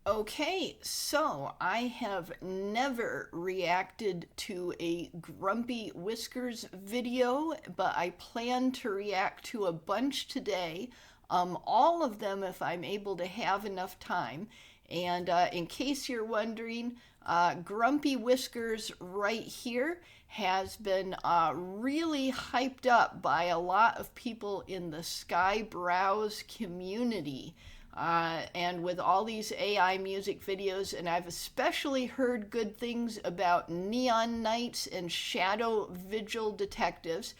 Okay, so I have never reacted to a Grumpy Whiskers video, but I plan to react to a bunch today. All of them if I'm able to have enough time. And in case you're wondering, Grumpy Whiskers right here has been really hyped up by a lot of people in the Skyebrows community. And with all these AI music videos, and I've especially heard good things about Neon Knights and Shadow Vigil Detectives.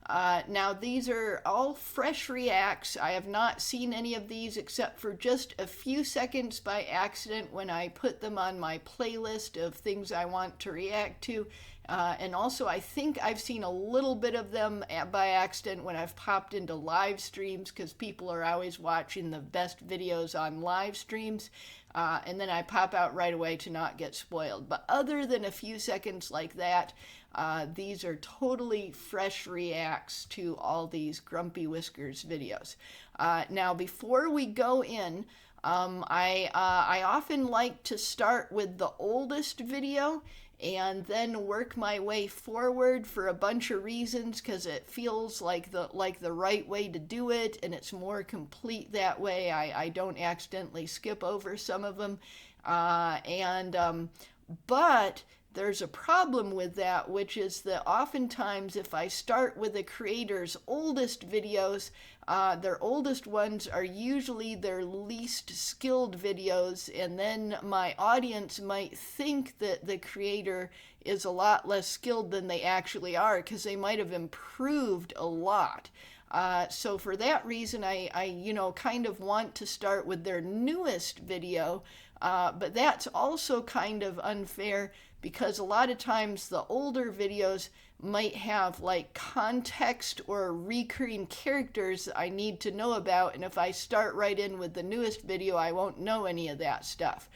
Now, these are all fresh reacts. I have not seen any of these except for just a few seconds by accident when I put them on my playlist of things I want to react to. And also, I think I've seen a little bit of them by accident when I've popped into live streams because people are always watching the best videos on live streams. And then I pop out right away to not get spoiled. But other than a few seconds like that, these are totally fresh reacts to all these Grumpy Whiskers videos. Now, before we go in, I often like to start with the oldest video and then work my way forward for a bunch of reasons because it feels like the right way to do it, and it's more complete that way. I don't accidentally skip over some of them, but there's a problem with that, which is that oftentimes if I start with a creator's oldest videos, their oldest ones are usually their least skilled videos, and then my audience might think that the creator is a lot less skilled than they actually are because they might have improved a lot. So for that reason, I kind of want to start with their newest video, but that's also kind of unfair because a lot of times the older videos might have like context or recurring characters that I need to know about, and if I start right in with the newest video, I won't know any of that stuff.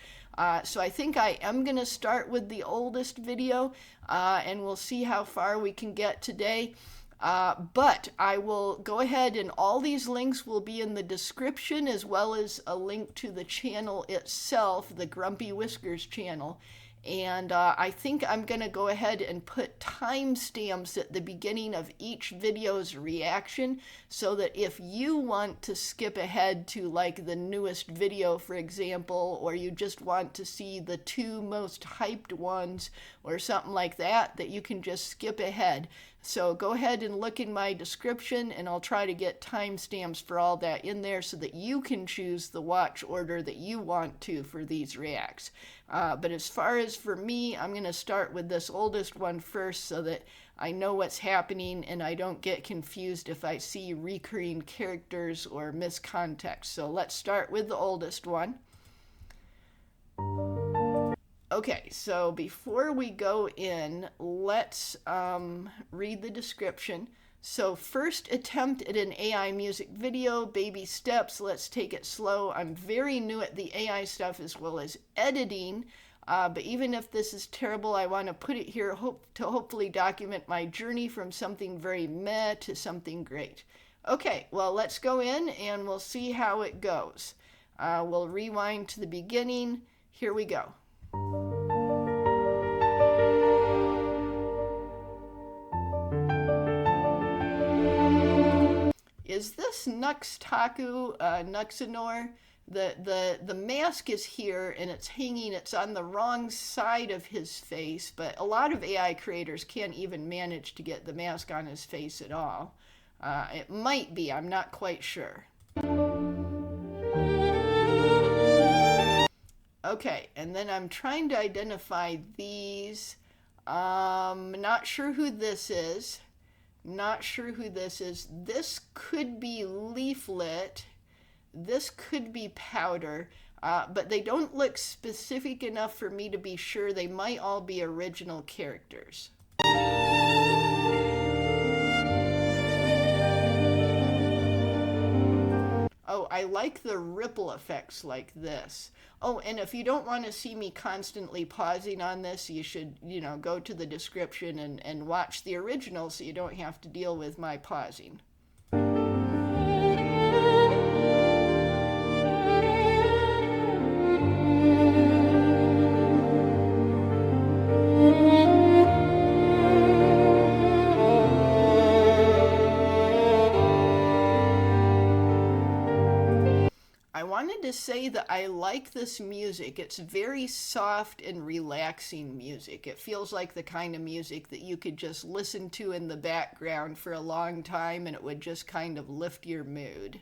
So I think I am going to start with the oldest video, and we'll see how far we can get today. But I will go ahead, and all these links will be in the description, as well as a link to the channel itself, the Grumpy Whiskers channel. And I think I'm going to go ahead and put timestamps at the beginning of each video's reaction so that if you want to skip ahead to like the newest video, for example, or you just want to see the two most hyped ones or something like that, that you can just skip ahead. So go ahead and look in my description, and I'll try to get timestamps for all that in there so that you can choose the watch order that you want to for these reacts. But as far as for me, I'm going to start with this oldest one first so that I know what's happening and I don't get confused if I see recurring characters or miscontext. So let's start with the oldest one. Okay, so before we go in, let's read the description. So first attempt at an AI music video, baby steps, let's take it slow. I'm very new at the AI stuff as well as editing, but even if this is terrible, I want to put it here to hopefully document my journey from something very meh to something great. Okay, well, let's go in and we'll see how it goes. We'll rewind to the beginning. Here we go. Is this Nuxtaku, Nuxanor? The mask is here and it's hanging, it's on the wrong side of his face, but a lot of AI creators can't even manage to get the mask on his face at all. It might be, I'm not quite sure. Okay, and then I'm trying to identify these. Not sure who this is. Not sure who this is. This could be Leaflet. This could be Powder. But they don't look specific enough for me to be sure. They might all be original characters. Oh, I like the ripple effects like this. Oh, and if you don't want to see me constantly pausing on this, you should, go to the description and watch the original so you don't have to deal with my pausing. to say that I like this music. It's very soft and relaxing music. It feels like the kind of music that you could just listen to in the background for a long time and it would just kind of lift your mood.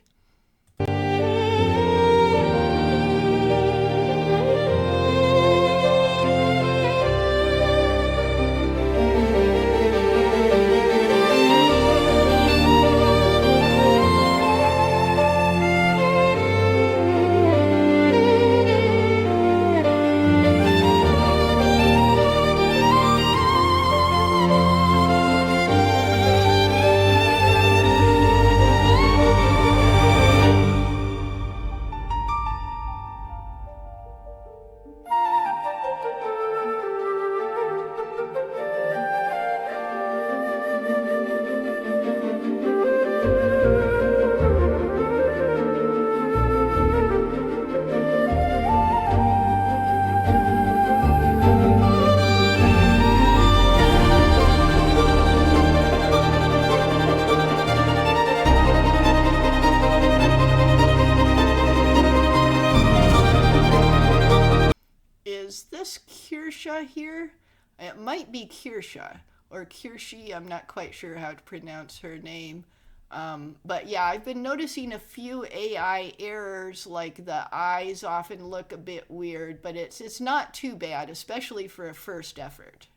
Is this Kirsche here? It might be Kirsche or Kirsche. I'm not quite sure how to pronounce her name. But yeah, I've been noticing a few AI errors, like the eyes often look a bit weird, but it's not too bad, especially for a first effort.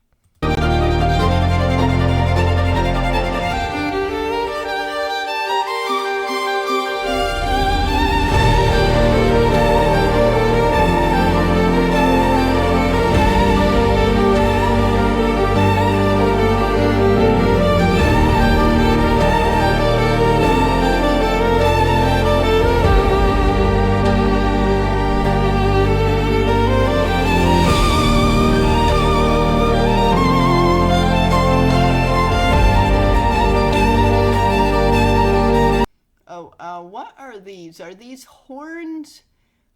What are these? Are these horns?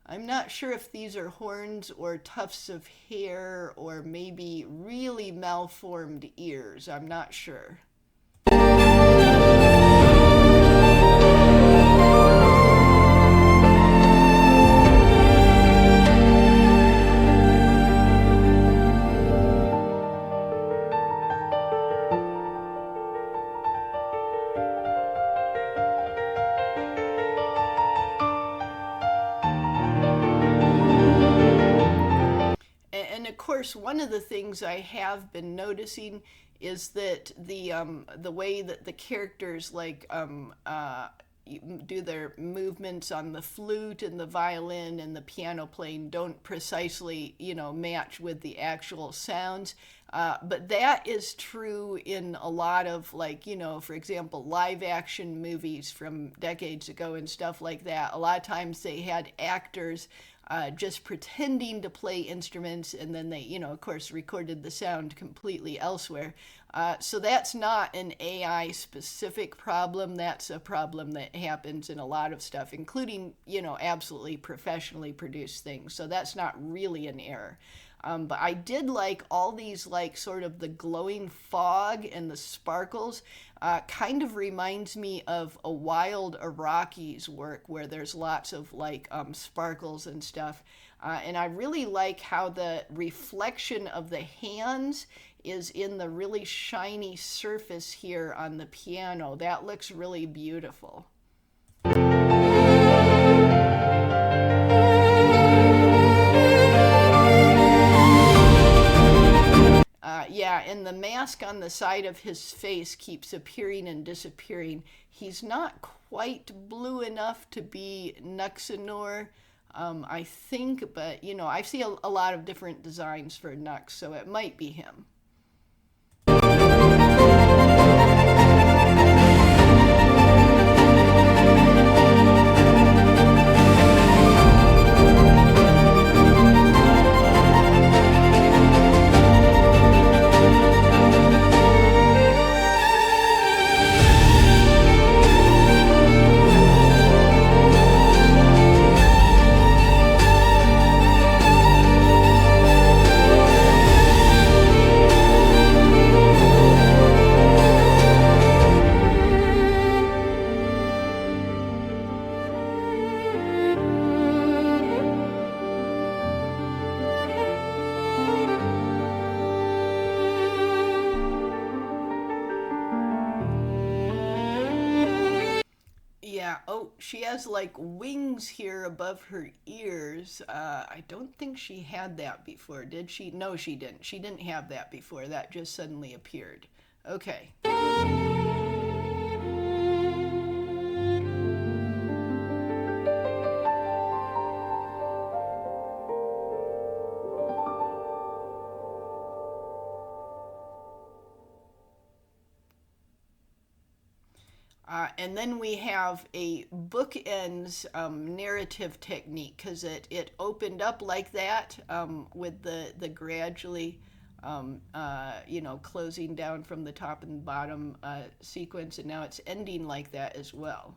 I'm not sure if these are horns or tufts of hair or maybe really malformed ears. I'm not sure. And of course, one of the things I have been noticing is that the way that the characters do their movements on the flute and the violin and the piano playing don't precisely, match with the actual sounds. But that is true in a lot of, for example, live action movies from decades ago and stuff like that. A lot of times they had actors just pretending to play instruments, and then they, of course, recorded the sound completely elsewhere. So that's not an AI specific problem. That's a problem that happens in a lot of stuff, including, absolutely professionally produced things. So that's not really an error. But I did like all these, sort of the glowing fog and the sparkles. Kind of reminds me of a Wild Iraqis work where there's lots of sparkles and stuff. And I really like how the reflection of the hands is in the really shiny surface here on the piano. That looks really beautiful. Yeah, and the mask on the side of his face keeps appearing and disappearing. He's not quite blue enough to be Nuxanor, I think, but, I see a lot of different designs for Nux, so it might be him. oh, she has like wings here above her ears. I don't think she had that before, did she? No, she didn't. She didn't have that before. That just suddenly appeared. Okay. And then we have a bookends narrative technique, because it opened up like that with the gradually, closing down from the top and bottom sequence, and now it's ending like that as well.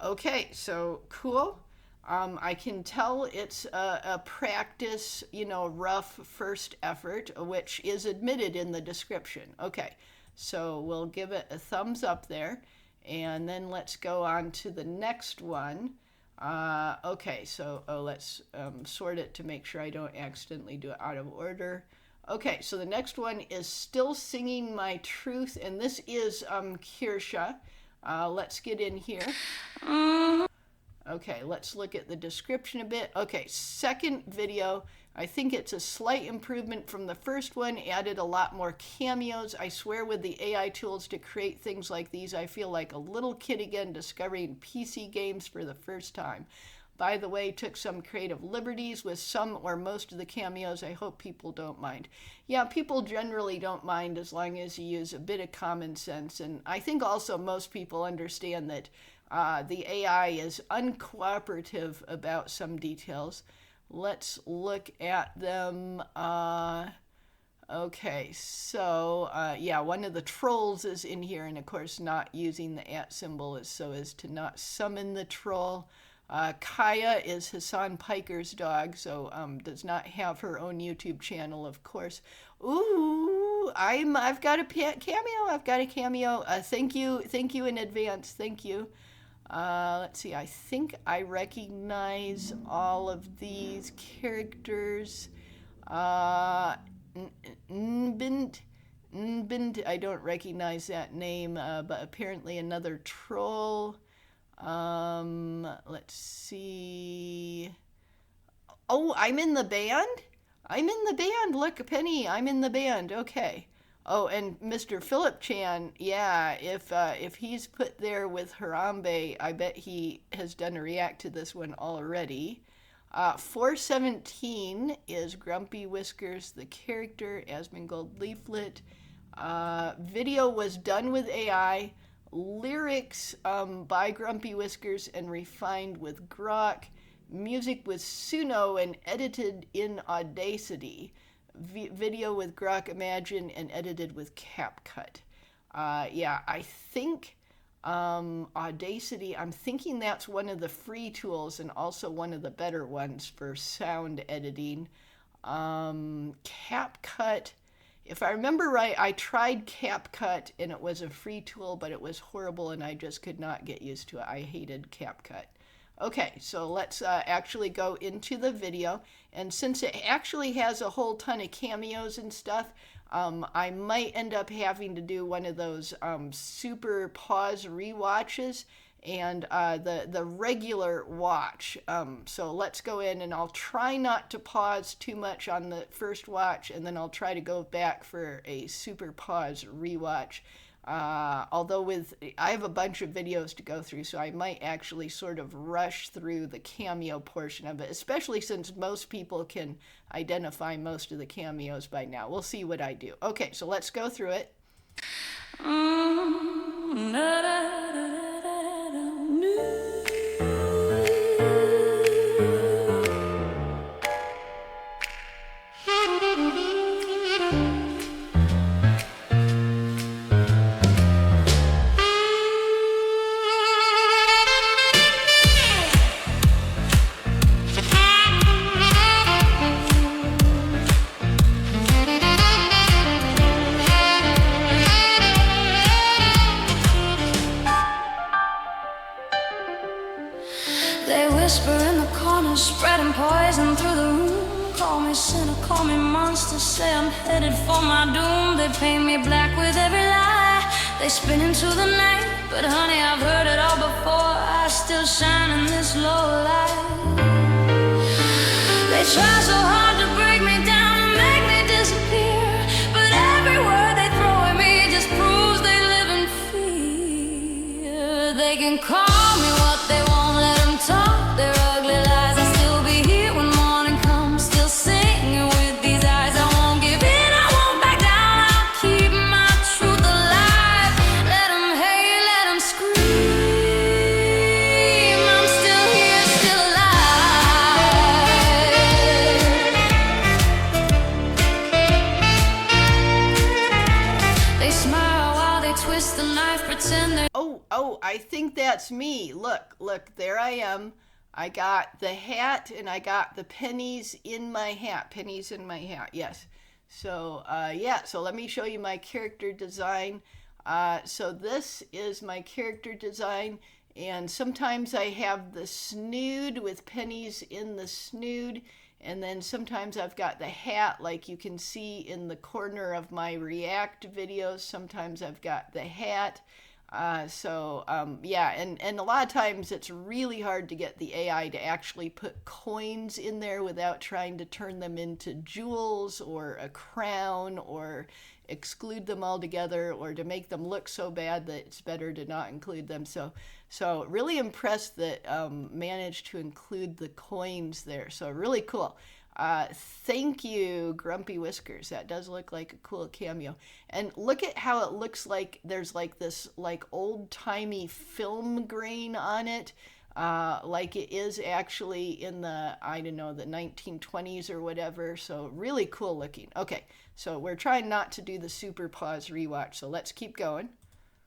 Okay, so cool. I can tell it's a practice, rough first effort, which is admitted in the description. Okay. So we'll give it a thumbs up there, and then let's go on to the next one. Okay, so let's sort it to make sure I don't accidentally do it out of order. Okay, so the next one is Still Singing My Truth, and this is Kirsche. Let's get in here. Okay, let's look at the description a bit. Okay, second video. I think it's a slight improvement from the first one, added a lot more cameos. I swear with the AI tools to create things like these, I feel like a little kid again discovering PC games for the first time. By the way, took some creative liberties with some or most of the cameos. I hope people don't mind. Yeah, people generally don't mind as long as you use a bit of common sense. And I think also most people understand that the AI is uncooperative about some details. Let's look at them. Okay, so yeah, one of the trolls is in here, and of course not using the @ symbol so as to not summon the troll. Kaya is Hassan Piker's dog, so does not have her own YouTube channel, of course. Ooh, I've got a cameo. I've got a cameo. Thank you in advance. Thank you. Let's see, I think I recognize all of these characters. Nbint, I don't recognize that name, but apparently another troll. Let's see. Oh, I'm in the band? I'm in the band. Look, Penny, I'm in the band. Okay. Oh, and Mr. Philip Chan, yeah, if he's put there with Harambe, I bet he has done a react to this one already. 417 is Grumpy Whiskers, the character, Asmongold Leaflet. Video was done with AI. Lyrics by Grumpy Whiskers and refined with Grok. Music was Suno and edited in Audacity. Video with Grok Imagine and edited with CapCut. Yeah, I think Audacity, I'm thinking that's one of the free tools and also one of the better ones for sound editing. CapCut, if I remember right, I tried CapCut and it was a free tool, but it was horrible and I just could not get used to it. I hated CapCut. Okay, so let's actually go into the video. And since it actually has a whole ton of cameos and stuff, I might end up having to do one of those super pause rewatches and the regular watch. So let's go in and I'll try not to pause too much on the first watch, and then I'll try to go back for a super pause rewatch. Although I have a bunch of videos to go through, so I might actually sort of rush through the cameo portion of it, especially since most people can identify most of the cameos by now. We'll see what I do. Okay, so let's go through it. They whisper in the corner, spreading poison through the room. Call me sinner, call me monster, say I'm headed for my doom. They paint me black with every lie. They spin into the night, But honey, I've heard it all before. I still shine in this low light. They try so hard to break me down and make me disappear, but every word they throw at me just proves they live in fear. They can call me what they want, let them talk their ugly lies. I'll still be here when morning comes, still singing with these eyes. I won't give in, I won't back down, I'll keep my truth alive. Let them hate, let them scream, I'm still here, still alive. They smile while they twist the knife, pretend they're Oh, I think that's me. Look, there I am. I got the hat and I got the pennies in my hat. Pennies in my hat, yes. So, yeah, so let me show you my character design. So this is my character design, and sometimes I have the snood with pennies in the snood, and then sometimes I've got the hat like you can see in the corner of my React videos. Sometimes I've got the hat. Yeah, and a lot of times it's really hard to get the AI to actually put coins in there without trying to turn them into jewels or a crown or exclude them altogether, or to make them look so bad that it's better to not include them. So really impressed that managed to include the coins there. So really cool. Thank you, Grumpy Whiskers. That does look like a cool cameo. And look at how it looks like there's like this like old-timey film grain on it, like it is actually in the, I don't know, the 1920s or whatever. So really cool looking. Okay, so we're trying not to do the super pause rewatch, so let's keep going.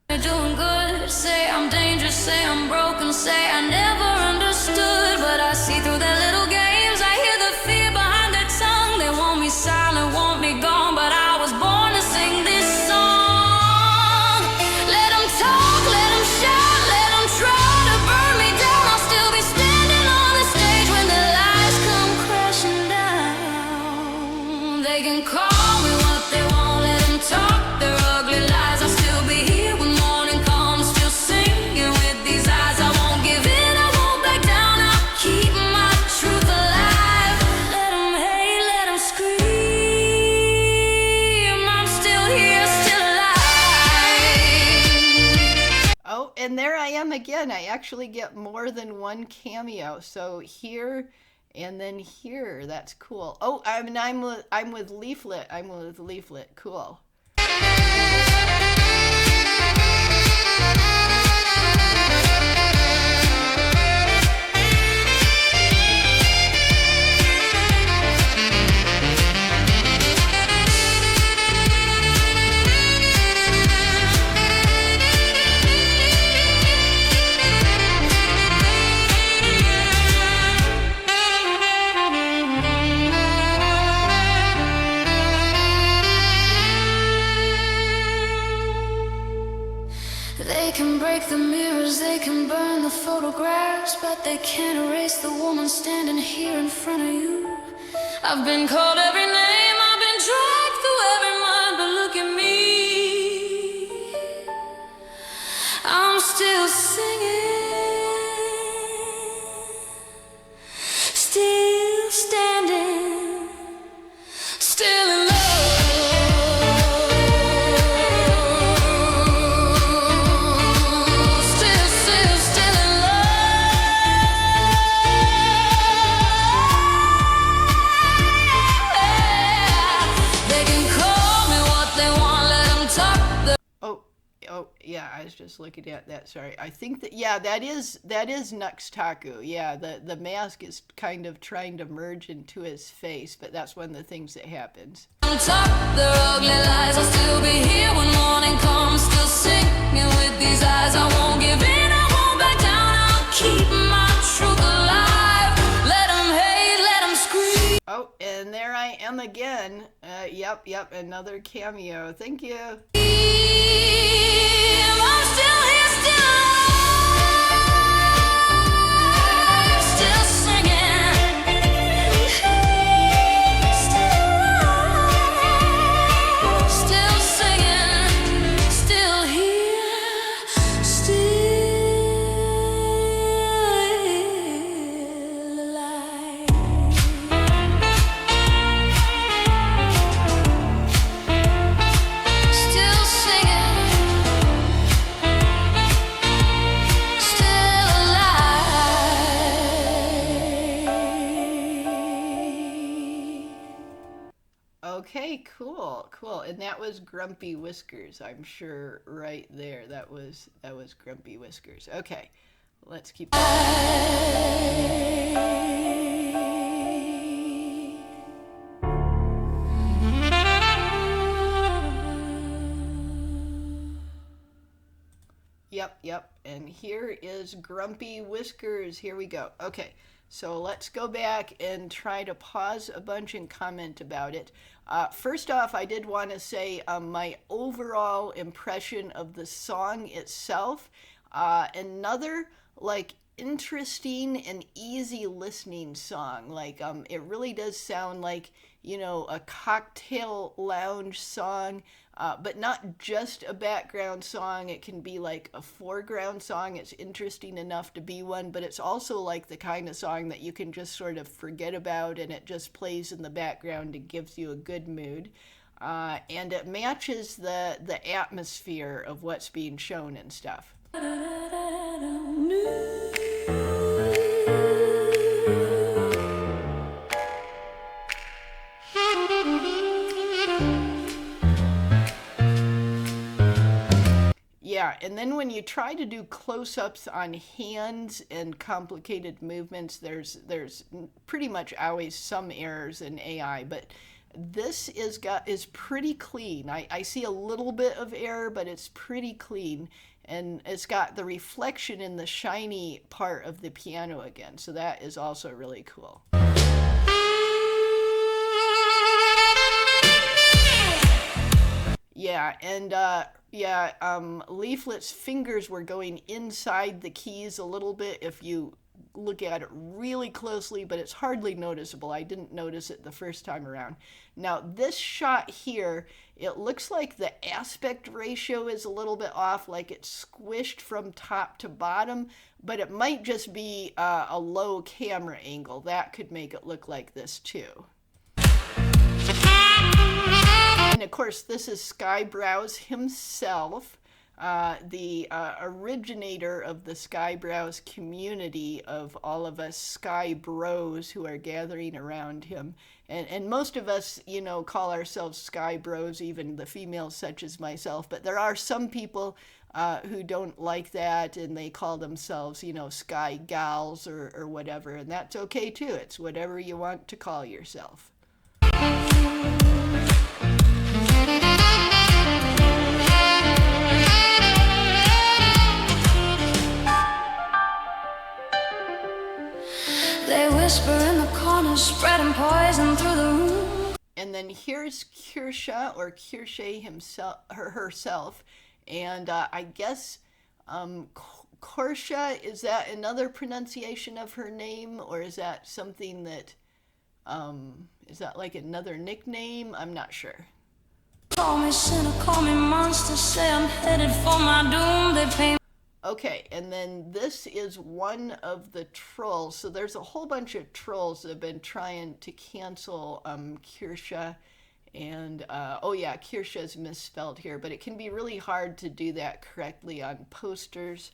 You're doing good, say I'm dangerous, say I'm broken, say I never understood, but I see through their little games, I hear the fear behind their tongue, they want me silent, want me gone, but I was born to sing this song. Let them talk, let them shout, let them try to burn me down, I'll still be standing on the stage when the lies come crashing down. They can call me what they want, let them talk their ugly lies, I'll still be here when morning comes, still singing with these eyes. I won't give in, I won't back down, I'll keep my truth alive. Let them hate, let them scream, I'm still here, still alive. Oh, and there I am again. I actually get more than one cameo. So here and then here. That's cool. Oh, I'm with Leaflet. I'm with Leaflet. Cool. They can break the mirrors, they can burn the photographs, but they can't erase the woman standing here in front of you. I've been called every name, I've been dragged through every mud, but look at me, I'm still singing, still standing, still in love. Oh, yeah, I was just looking at that. Sorry. I think that, yeah, that is Nuxtaku. Yeah, the mask is kind of trying to merge into his face, but that's one of the things that happens. Talk their ugly lies, I'll still be here when morning comes, still singing with these eyes. I won't give in, I won't back down, I'll keep my truth alive. Let them hate, let them scream. Oh, and there I am again. Yep, another cameo. Thank you. I'm still here, still alive, still singing, still alive, still singing, still here, still Okay, cool, cool. And that was Grumpy Whiskers, I'm sure, right there. That was Grumpy Whiskers. Okay, let's keep Yep. And here is Grumpy Whiskers. Here we go. Okay, so let's go back and try to pause a bunch and comment about it. First off, I did want to say my overall impression of the song itself. Another, like, interesting and easy listening song. Like, it really does sound like, you know, a cocktail lounge song. But not just a background song. It can be like a foreground song. It's interesting enough to be one, but it's also like the kind of song that you can just sort of forget about, and it just plays in the background and gives you a good mood. And it matches the atmosphere of what's being shown and stuff. Yeah, and then when you try to do close-ups on hands and complicated movements, there's pretty much always some errors in AI, but this is pretty clean. I see a little bit of error, but it's pretty clean, and it's got the reflection in the shiny part of the piano again, so that is also really cool. Yeah, and Leaflet's fingers were going inside the keys a little bit if you look at it really closely, but it's hardly noticeable. I didn't notice it the first time around. Now, this shot here, it looks like the aspect ratio is a little bit off, like it's squished from top to bottom, but it might just be a low camera angle. That could make it look like this too. And of course, this is Skyebrows himself, the originator of the Skyebrows community of all of us Skyebros who are gathering around him. And most of us, you know, call ourselves Skyebros, even the females such as myself. But there are some people who don't like that, and they call themselves, you know, Sky Gals or whatever. And that's okay too. It's whatever you want to call yourself. They whisper in the corners, spreading poison through the room. And then here's Kirsche, or Kirsche herself, and I guess Korshe, is that another pronunciation of her name, or is that something that is that like another nickname? I'm not sure. Call me sinner, call me monster, say I'm headed for my doom. They pay. Okay, and then this is one of the trolls. So there's a whole bunch of trolls that have been trying to cancel Kirsche. And, oh yeah, Kirsche is misspelled here, but it can be really hard to do that correctly on posters.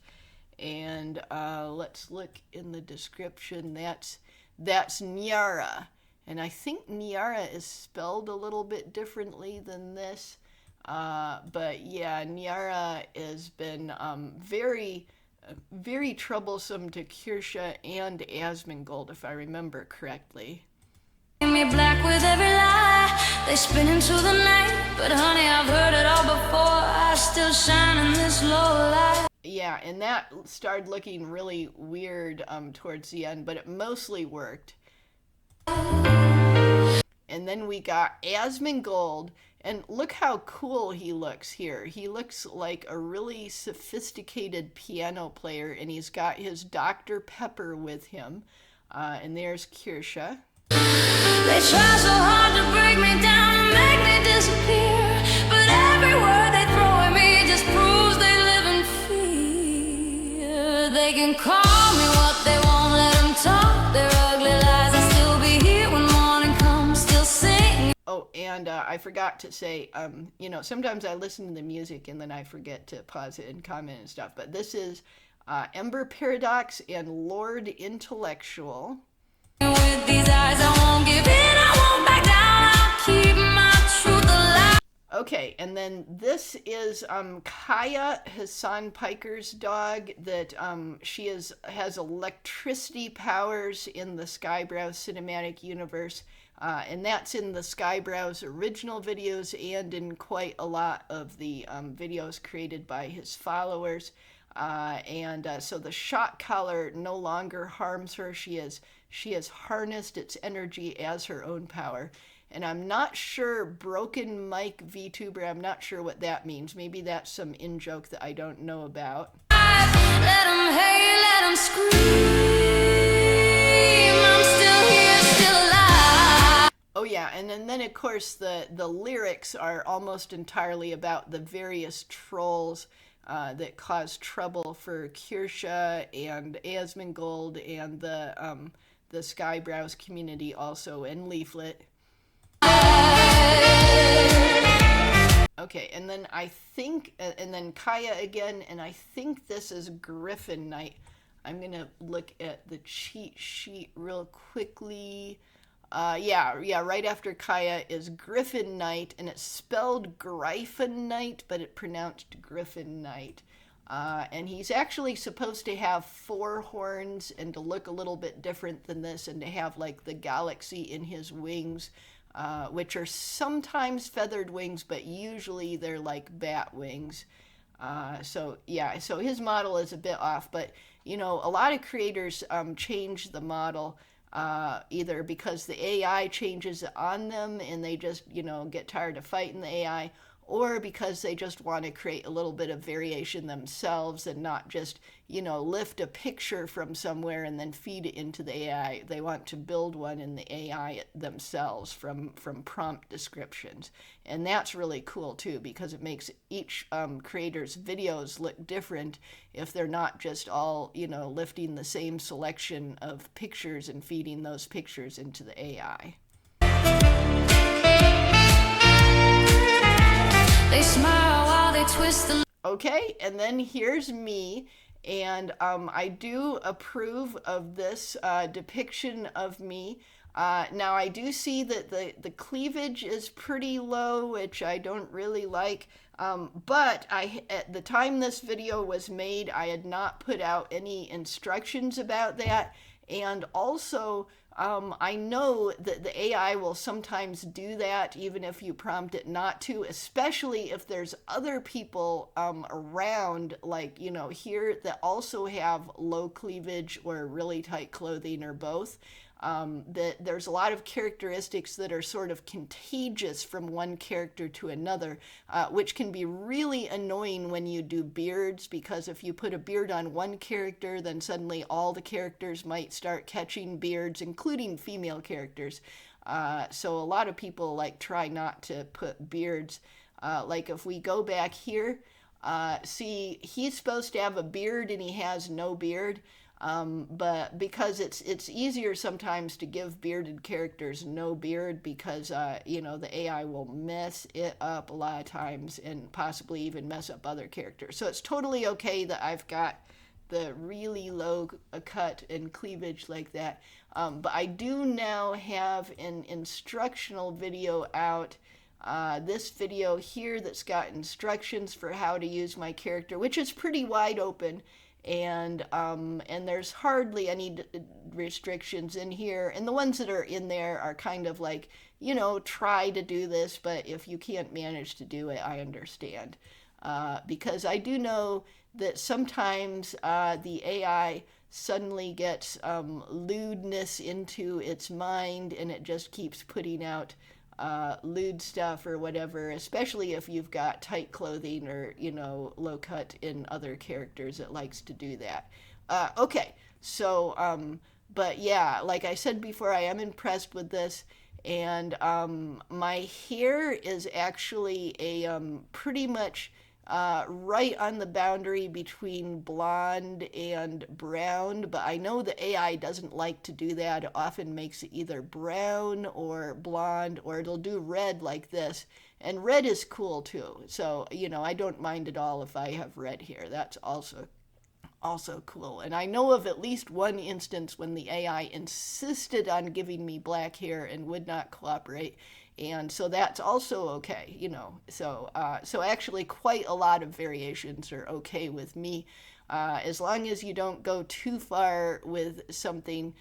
And let's look in the description. That's Nyara. And I think Nyara is spelled a little bit differently than this. But yeah, Nyara has been very, very troublesome to Kirsche and Asmongold, if I remember correctly. Me black with every lie, they spin into the night. But honey, I've heard it all before. I still shine in this low light. Yeah, and that started looking really weird towards the end, but it mostly worked. And then we got Asmongold. And look how cool he looks here. He looks like a really sophisticated piano player, and he's got his Dr. Pepper with him. And there's Kirsche. They try so hard to break me down and make me disappear, but every word they throw at me just proves they live in fear. They can call me what they want, let them talk their ugly lies. I'll still be here when morning comes, still singing. Oh, and I forgot to say, you know, sometimes I listen to the music and then I forget to pause it and comment and stuff. But this is Ember Paradox and Lord Intellectual. With these eyes, I won't give in, I won't back down, I'll keep my Okay, and then this is Kaya, Hassan Piker's dog. That has electricity powers in the Skyebrows cinematic universe, and that's in the Skyebrows original videos and in quite a lot of the videos created by his followers. So the shock collar no longer harms her. She has harnessed its energy as her own power. And I'm not sure, broken mic VTuber, I'm not sure what that means. Maybe that's some in-joke that I don't know about. Let 'em hate, let 'em scream. I'm still here, still alive. Oh yeah, and then of course the lyrics are almost entirely about the various trolls that cause trouble for Kirsche and Asmongold and the Skyebrows community also, and Leaflet. Okay, and then I think, and then Kaya again, and I think this is Griffin Knight. I'm gonna look at the cheat sheet real quickly. Yeah, right after Kaya is Griffin Knight, and it's spelled Gryphon Knight, but it pronounced Griffin Knight. And he's actually supposed to have 4 horns and to look a little bit different than this, and to have like the galaxy in his wings. Which are sometimes feathered wings, but usually they're like bat wings. So his model is a bit off, but a lot of creators change the model either because the AI changes it on them and they just, get tired of fighting the AI, or because they just want to create a little bit of variation themselves and not just, lift a picture from somewhere and then feed it into the AI. They want to build one in the AI themselves from prompt descriptions. And that's really cool too, because it makes each creator's videos look different if they're not just all, lifting the same selection of pictures and feeding those pictures into the AI. They smile while they twist the... Okay, and then here's me, and I do approve of this depiction of me. Now I do see that the cleavage is pretty low, which I don't really like, but at the time this video was made, I had not put out any instructions about that, and also I know that the AI will sometimes do that even if you prompt it not to, especially if there's other people around, like, here, that also have low cleavage or really tight clothing or both. That there's a lot of characteristics that are sort of contagious from one character to another, which can be really annoying when you do beards, because if you put a beard on one character, then suddenly all the characters might start catching beards, including female characters. So a lot of people try not to put beards. Like if we go back here, see, he's supposed to have a beard and he has no beard. But because it's easier sometimes to give bearded characters no beard, because the AI will mess it up a lot of times and possibly even mess up other characters. So it's totally okay that I've got the really low cut and cleavage like that. But I do now have an instructional video out. This video here that's got instructions for how to use my character, which is pretty wide open. And there's hardly any restrictions in here, and the ones that are in there are kind of like, try to do this, but if you can't manage to do it, I understand, because I do know that sometimes the AI suddenly gets lewdness into its mind, and it just keeps putting out lewd stuff or whatever, especially if you've got tight clothing or, low cut in other characters. It likes to do that. Okay, so, but yeah, like I said before, I am impressed with this, and my hair is actually a pretty much right on the boundary between blonde and brown, but I know the AI doesn't like to do that. It often makes it either brown or blonde, or it'll do red like this, and red is cool too. So, I don't mind at all if I have red hair. That's also Also cool. And I know of at least one instance when the AI insisted on giving me black hair and would not cooperate. And so that's also okay, you know. So actually quite a lot of variations are okay with me, as long as you don't go too far with something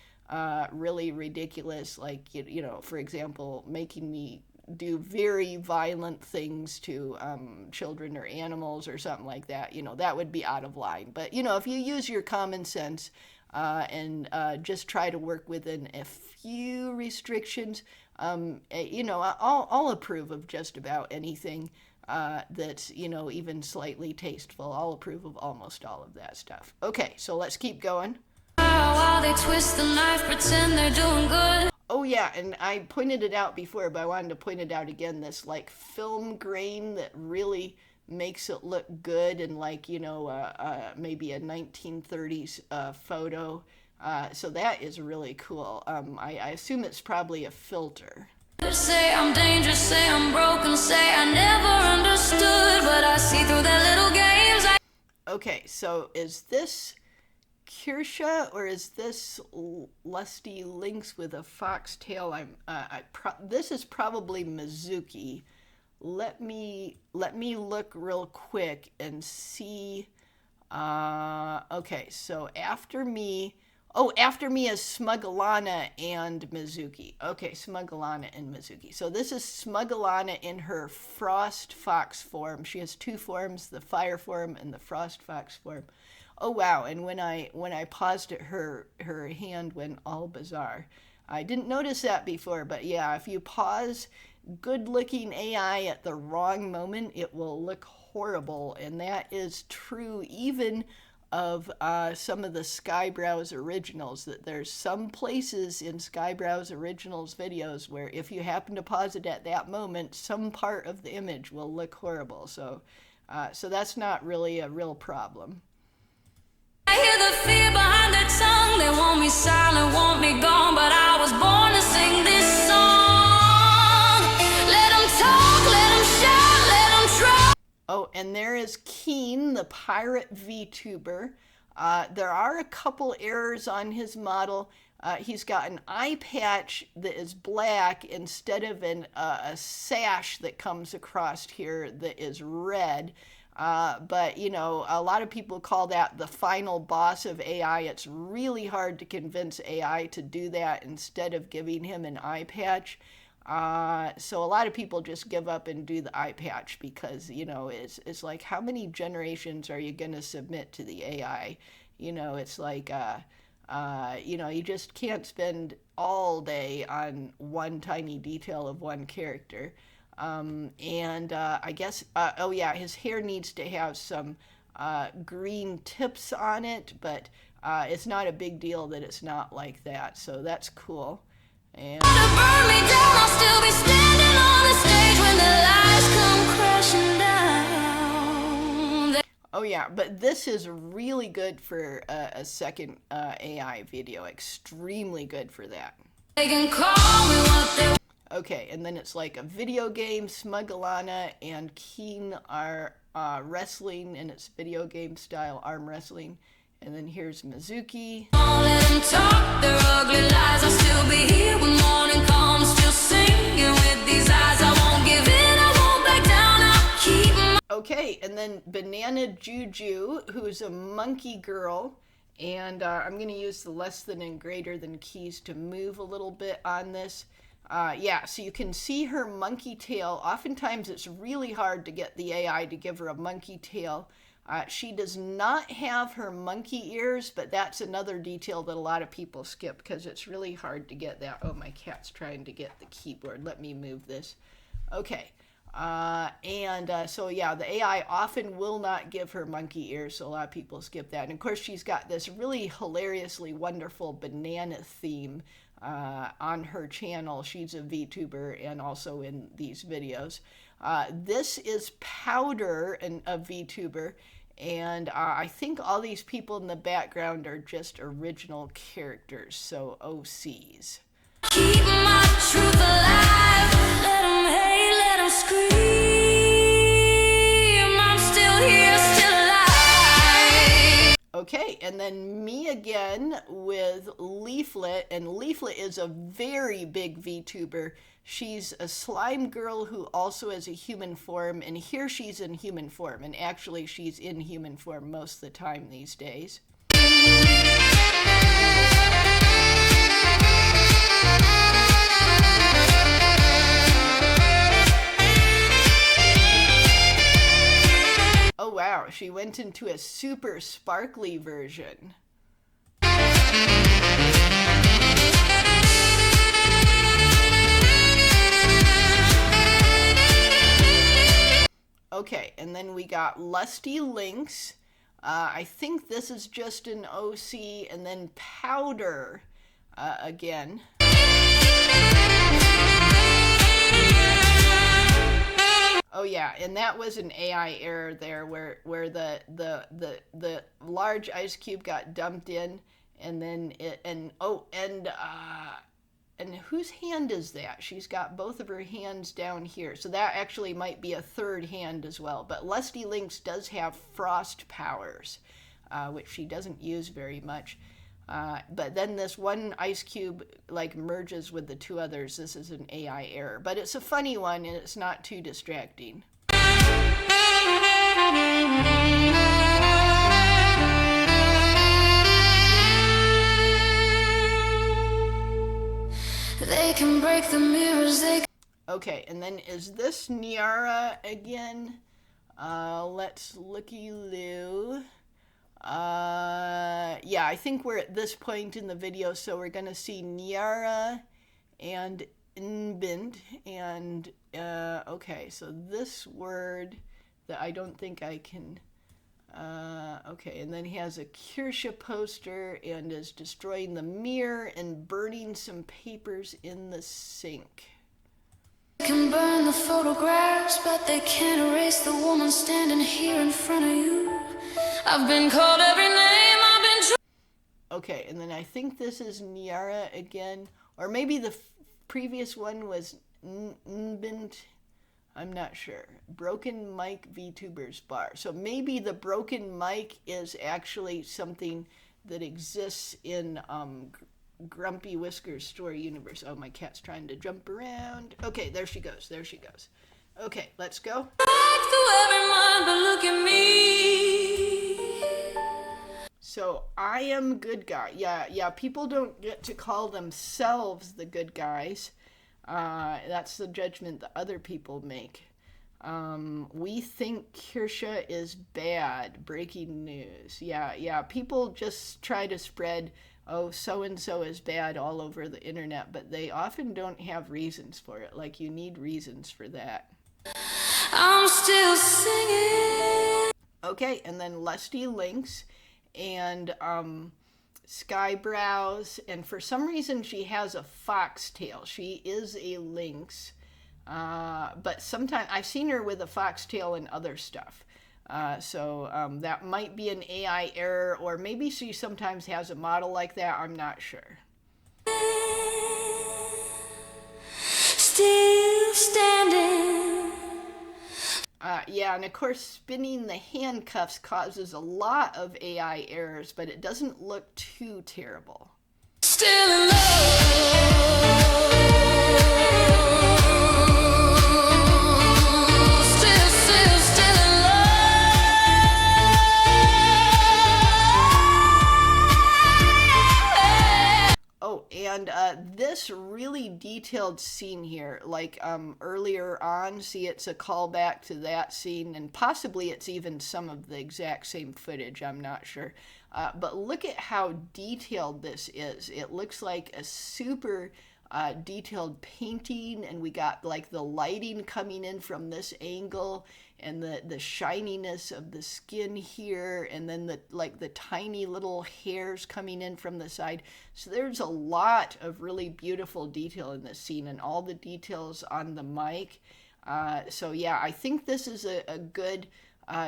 really ridiculous, like, you know, for example, making me do very violent things to children or animals or something like that. You know, that would be out of line. But, you know, if you use your common sense and just try to work within a few restrictions, you know, I'll approve of just about anything that's, you know, even slightly tasteful. I'll approve of almost all of that stuff. Okay, so let's keep going. While they twist the knife, pretend they're doing good. Oh yeah, and I pointed it out before, but I wanted to point it out again, this like film grain that really makes it look good, and like, you know, maybe a 1930s photo. So that is really cool. I assume it's probably a filter. Say I'm dangerous, say I'm broken, say I never understood, but I see through their little games. Okay, so is this Kirsche, or is this Lusty Lynx with a foxtail? This is probably Mizuki. Let me look real quick and see. Okay, so after me is Smugglana and Mizuki. Okay, Smugglana and Mizuki. So this is Smugglana in her Frost Fox form. She has two forms, the Fire form and the Frost Fox form. Oh wow, and when I paused it, her hand went all bizarre. I didn't notice that before, but yeah, if you pause good-looking AI at the wrong moment, it will look horrible, and that is true even of some of the Skyebrows originals, that there's some places in Skyebrows originals videos where if you happen to pause it at that moment, some part of the image will look horrible. So that's not really a real problem. I hear the fear behind their tongue. They want me silent, want me gone, but I was born to sing this song. Let them talk, let them shout, let them try. Oh, and there is Keen, the pirate VTuber. There are a couple errors on his model. He's got an eye patch that is black instead of a sash that comes across here that is red. But, you know, a lot of people call that the final boss of AI. It's really hard to convince AI to do that instead of giving him an eye patch. So a lot of people just give up and do the eye patch because, you know, it's like, how many generations are you going to submit to the AI? You know, it's like, you know, you just can't spend all day on one tiny detail of one character. I guess, oh yeah, his hair needs to have some green tips on it, but it's not a big deal that it's not like that, so that's cool. And Burn me down, I'll still be standing on the stage when the lights come crashing down. Oh yeah, but this is really good for a second AI video, extremely good for that. They can call me what they. Okay, and then it's like a video game. Smugglana and Keen are wrestling, and it's video game style arm wrestling. And then here's Mizuki. Let them talk their ugly lies. I'll still be here when morning comes, still singing with these eyes. I won't give in, I won't back down, I'll keep my... Okay, and then Banana Juju, who's a monkey girl. And I'm going to use the less than and greater than keys to move a little bit on this. Yeah, so you can see her monkey tail. Oftentimes it's really hard to get the AI to give her a monkey tail. She does not have her monkey ears, but that's another detail that a lot of people skip because it's really hard to get that. Oh, my cat's trying to get the keyboard. Let me move this. Okay. So yeah, the AI often will not give her monkey ears, so a lot of people skip that. And of course, she's got this really hilariously wonderful banana theme on her channel. She's a VTuber and also in these videos. This is Powder, a VTuber, and I think all these people in the background are just original characters, so OCs. Keep my truth alive. Let them hate, let them scream. I'm still here, still alive. Okay, and then me again with Leaflet, and Leaflet is a very big VTuber. She's a slime girl who also has a human form, and here she's in human form, and actually she's in human form most of the time these days. Oh wow, she went into a super sparkly version. Okay, and then we got Lusty Lynx. I think this is just an OC, and then Powder again. Oh yeah, and that was an AI error there, where the large ice cube got dumped in, and then and whose hand is that? She's got both of her hands down here, so that actually might be a third hand as well. But Lusty Lynx does have frost powers, which she doesn't use very much. But then this one ice cube like merges with the two others. This is an AI error, but it's a funny one and it's not too distracting. They can break the mirrors. Okay, and then is this Niara again? Let's looky-loo. Yeah, I think we're at this point in the video, so we're gonna see Niara and Nbind, and okay, so this word that I don't think I can, okay, and then he has a Kirsche poster and is destroying the mirror and burning some papers in the sink. They can burn the photographs, but they can't erase the woman standing here in front of you. I've been called every name, I've been... Okay, and then I think this is Niara again, or maybe the previous one was Nbind. I'm not sure. Broken Mic VTubers Bar. So maybe the broken mic is actually something that exists in Grumpy Whiskers story universe. Oh, my cat's trying to jump around. Okay, there she goes. There she goes. Okay, let's go. So I am good guy. Yeah, people don't get to call themselves the good guys. That's the judgment that other people make. We think Kirsche is bad. Breaking news. Yeah, people just try to spread, oh, so-and-so is bad all over the internet, but they often don't have reasons for it. Like, you need reasons for that. I'm still singing. Okay, and then Lusty Lynx and Skyebrows, and for some reason she has a foxtail. She is a lynx, but sometimes I've seen her with a foxtail and other stuff. So that might be an AI error, or maybe she sometimes has a model like that. I'm not sure. Still standing. Yeah, and of course spinning the handcuffs causes a lot of AI errors, but it doesn't look too terrible. Still in love. Still in love. Oh, and this really detailed scene here, like earlier on, see, it's a callback to that scene, and possibly it's even some of the exact same footage, I'm not sure. But look at how detailed this is. It looks like a super detailed painting, and we got like the lighting coming in from this angle, and the shininess of the skin here, and then the tiny little hairs coming in from the side. So there's a lot of really beautiful detail in this scene, and all the details on the mic. So yeah, I think this is a good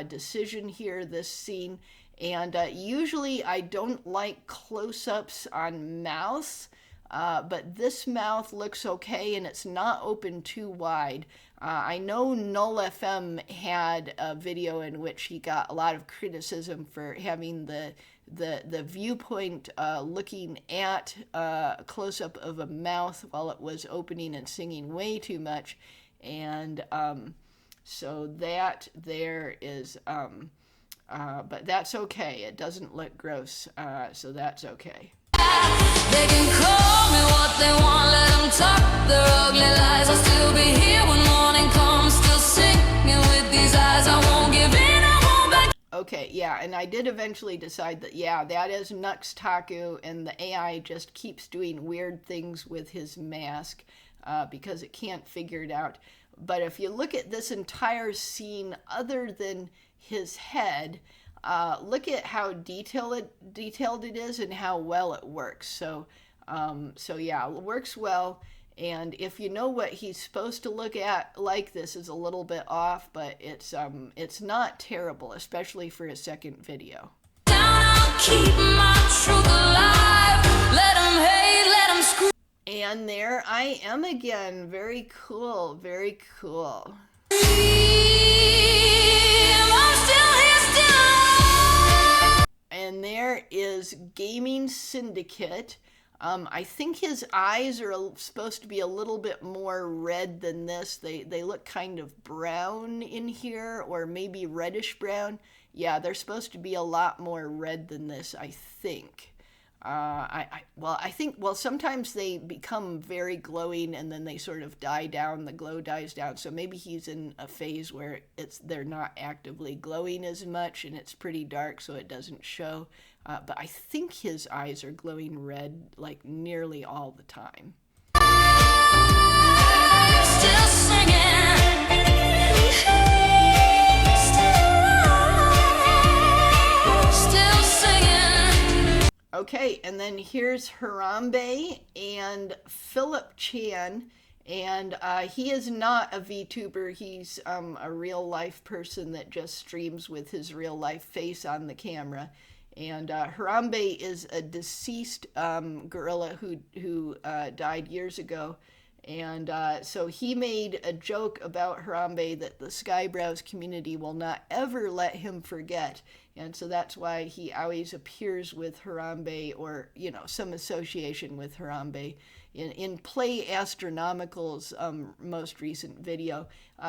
decision here, this scene. And usually I don't like close-ups on mouths, but this mouth looks okay, and it's not open too wide. I know Null FM had a video in which he got a lot of criticism for having the the viewpoint looking at a close-up of a mouth while it was opening and singing way too much. And so that there is, but that's okay. It doesn't look gross, so that's okay. They can call me what they want, let them talk their ugly lies. I'll still be here when morning comes, still singing with these eyes. I won't give in, I won't back. Okay, yeah, and I did eventually decide that, yeah, that is Nux Taku, and the AI just keeps doing weird things with his mask because it can't figure it out. But if you look at this entire scene, other than his head, look at how detailed it is and how well it works. So yeah, it works well. And if you know what he's supposed to look at, like, this is a little bit off, but it's not terrible, especially for a second video. Down, I'll keep my truth alive. Let 'em hate, let 'em scream. And there I am again. Very cool, very cool. I'm still here, still. And there is Gaming Syndicate. I think his eyes are supposed to be a little bit more red than this. They look kind of brown in here, or maybe reddish brown. Yeah, they're supposed to be a lot more red than this, I think. I think sometimes they become very glowing and then they sort of die down, the glow dies down. So maybe he's in a phase where they're not actively glowing as much and it's pretty dark, so it doesn't show. But I think his eyes are glowing red like nearly all the time. Still singing. Still singing. Okay, and then here's Harambe and Philip Chan, and he is not a VTuber. He's a real life person that just streams with his real life face on the camera. And Harambe is a deceased gorilla who died years ago. And so he made a joke about Harambe that the Skyebrows community will not ever let him forget. And so that's why he always appears with Harambe, or, you know, some association with Harambe. In Play Astronomical's most recent video,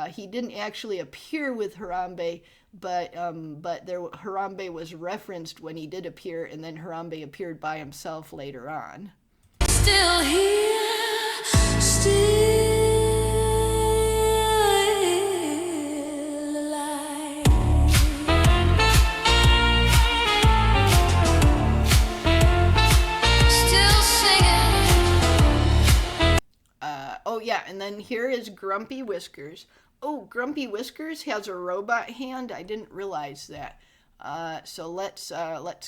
he didn't actually appear with Harambe, but Harambe was referenced when he did appear, and then Harambe appeared by himself later on. Still here, still alive. Still singing. Oh yeah, and then here is Grumpy Whiskers. Oh, Grumpy Whiskers has a robot hand. I didn't realize that. So let's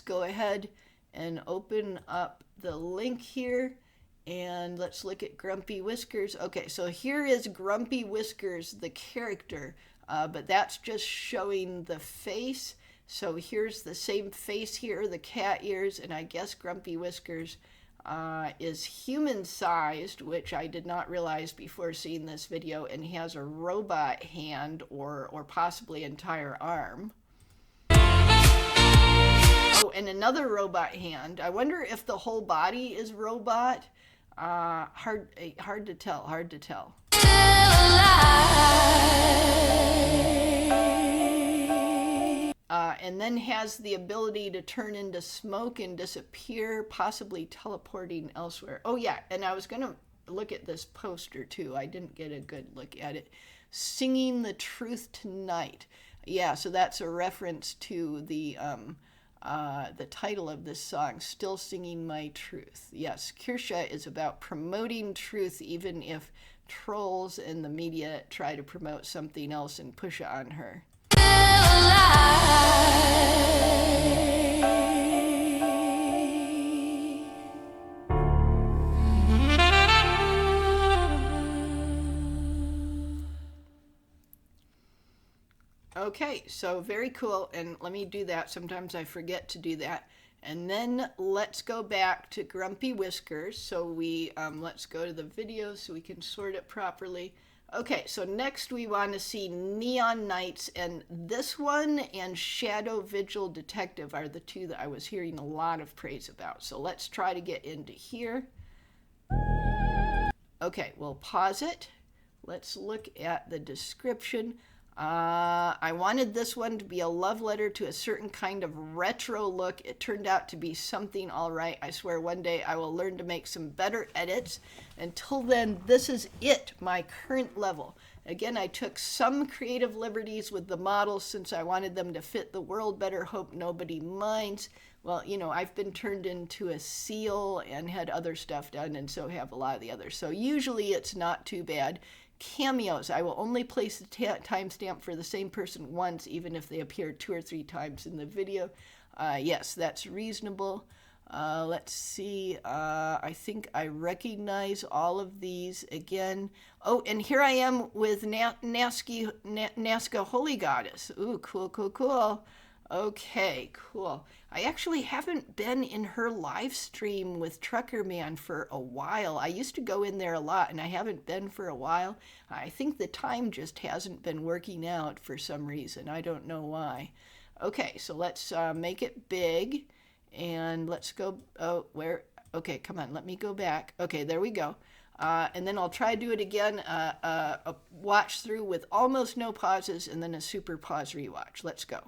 go ahead and open up the link here, and let's look at Grumpy Whiskers. Okay, so here is Grumpy Whiskers, the character, but that's just showing the face. So here's the same face here, the cat ears, and I guess Grumpy Whiskers is human-sized, which I did not realize before seeing this video, and he has a robot hand or possibly entire arm. Oh, and another robot hand. I wonder if the whole body is robot. Hard to tell. Still alive. And then has the ability to turn into smoke and disappear, possibly teleporting elsewhere. Oh yeah, and I was gonna look at this poster too. I didn't get a good look at it. Singing the Truth Tonight. Yeah, so that's a reference to the title of this song, Still Singing My Truth. Yes, Kirsche is about promoting truth, even if trolls and the media try to promote something else and push it on her. Okay, so very cool, and let me do that. Sometimes I forget to do that. And then let's go back to Grumpy Whiskers. So let's go to the video so we can sort it properly. Okay, so next we want to see Neon Nights, and this one and Shadow Vigil Detective are the two that I was hearing a lot of praise about. So let's try to get into here. Okay, we'll pause it. Let's look at the description. I wanted this one to be a love letter to a certain kind of retro look. It turned out to be something all right. I swear one day I will learn to make some better edits. Until then, this is it, my current level. Again, I took some creative liberties with the models since I wanted them to fit the world better. Hope nobody minds. Well, you know, I've been turned into a seal and had other stuff done, and so have a lot of the others. So usually it's not too bad. Cameos. I will only place the timestamp for the same person once, even if they appear 2 or 3 times in the video. Yes, that's reasonable. Let's see. I think I recognize all of these again. Oh, and here I am with Nazca Holy Goddess. Ooh, cool, cool, cool. Okay, cool. I actually haven't been in her live stream with Trucker Man for a while. I used to go in there a lot, and I haven't been for a while. I think the time just hasn't been working out for some reason. I don't know why. Okay, so let's make it big, and let's go. Oh, where? Okay, come on, let me go back. Okay, there we go. And then I'll try to do it again, a watch through with almost no pauses, and then a super pause rewatch. Let's go.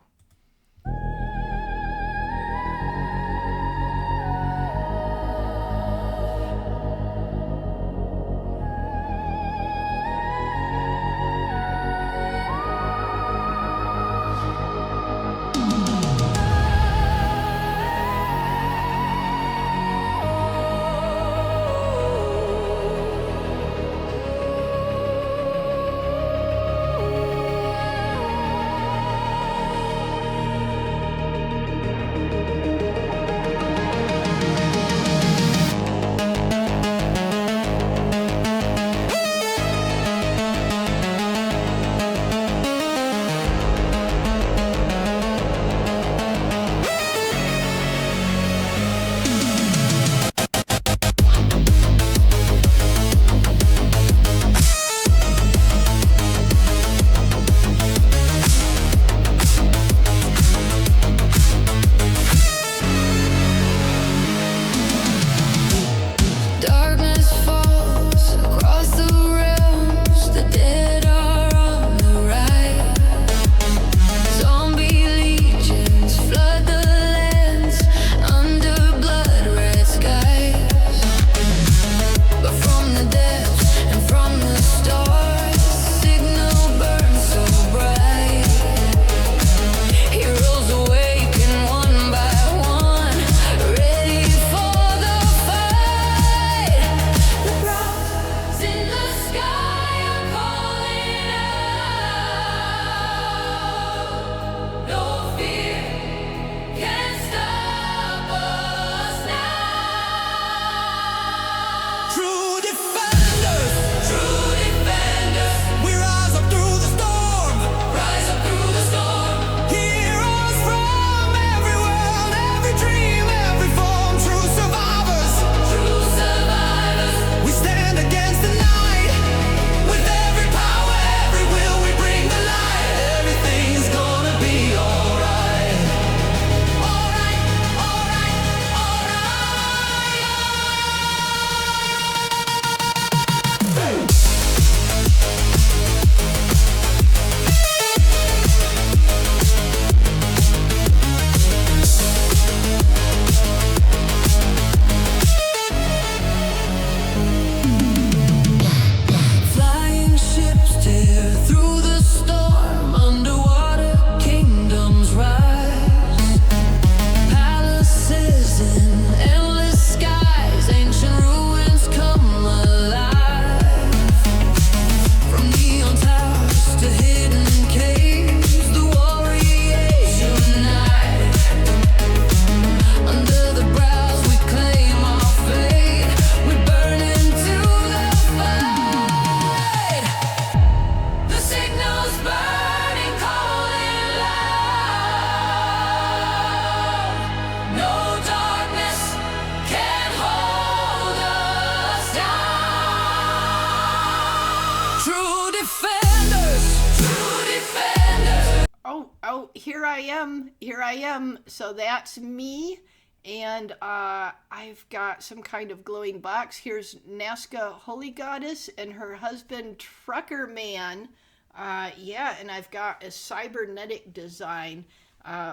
here I am. So that's me. And I've got some kind of glowing box. Here's Nazca Holy Goddess and her husband Trucker Man. Yeah, and I've got a cybernetic design,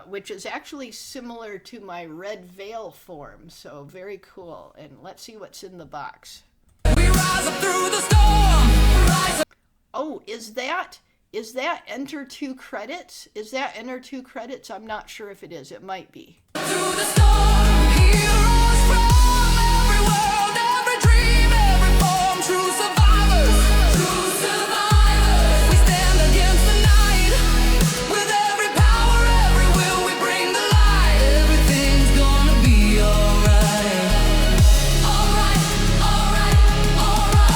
which is actually similar to my red veil form. So very cool. And let's see what's in the box. We rise up through the storm. Oh, is that enter 2 credits? Is that enter 2 credits? I'm not sure if it is. It might be. Through the storm, heroes from every world, every dream, every form, true survivors, true survivors. We stand against the night with every power, every will. We bring the light. Everything's gonna be alright. Alright, alright, alright,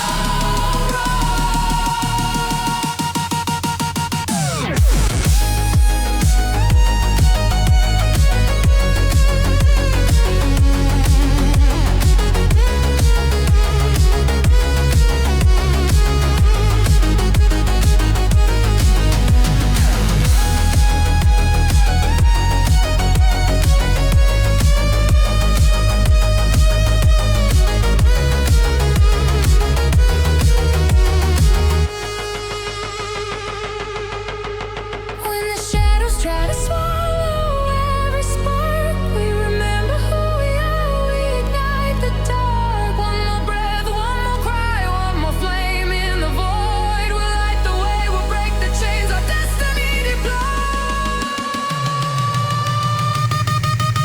when the shadows try to swallow every spark, we remember who we are, we ignite the dark. One more breath, one more cry, one more flame in the void. We'll light the way, we'll break the chains, our destiny deploy.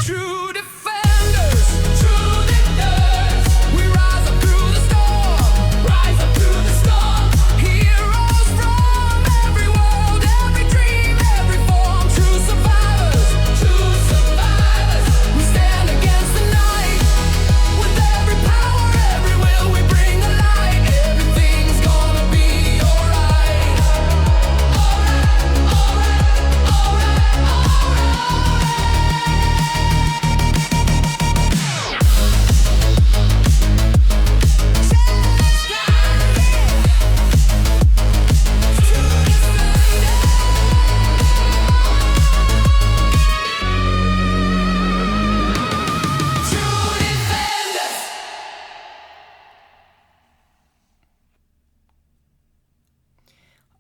True defenders, we rise up through the storm, rise up through the storm. Heroes from every world, every dream, every form, true survivors, true survivors. We stand against the night with every power, every will. We bring the light. Everything's gonna be alright. Alright, alright,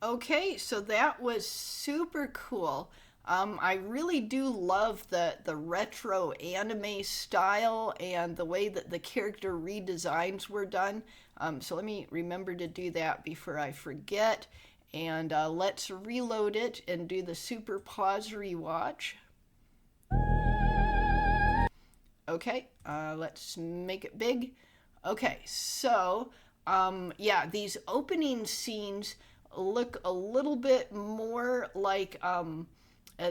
Okay, so that was super cool. I really do love the retro anime style and the way that the character redesigns were done. So let me remember to do that before I forget. And let's reload it and do the super pause rewatch. Okay, let's make it big. Okay, so yeah, these opening scenes look a little bit more like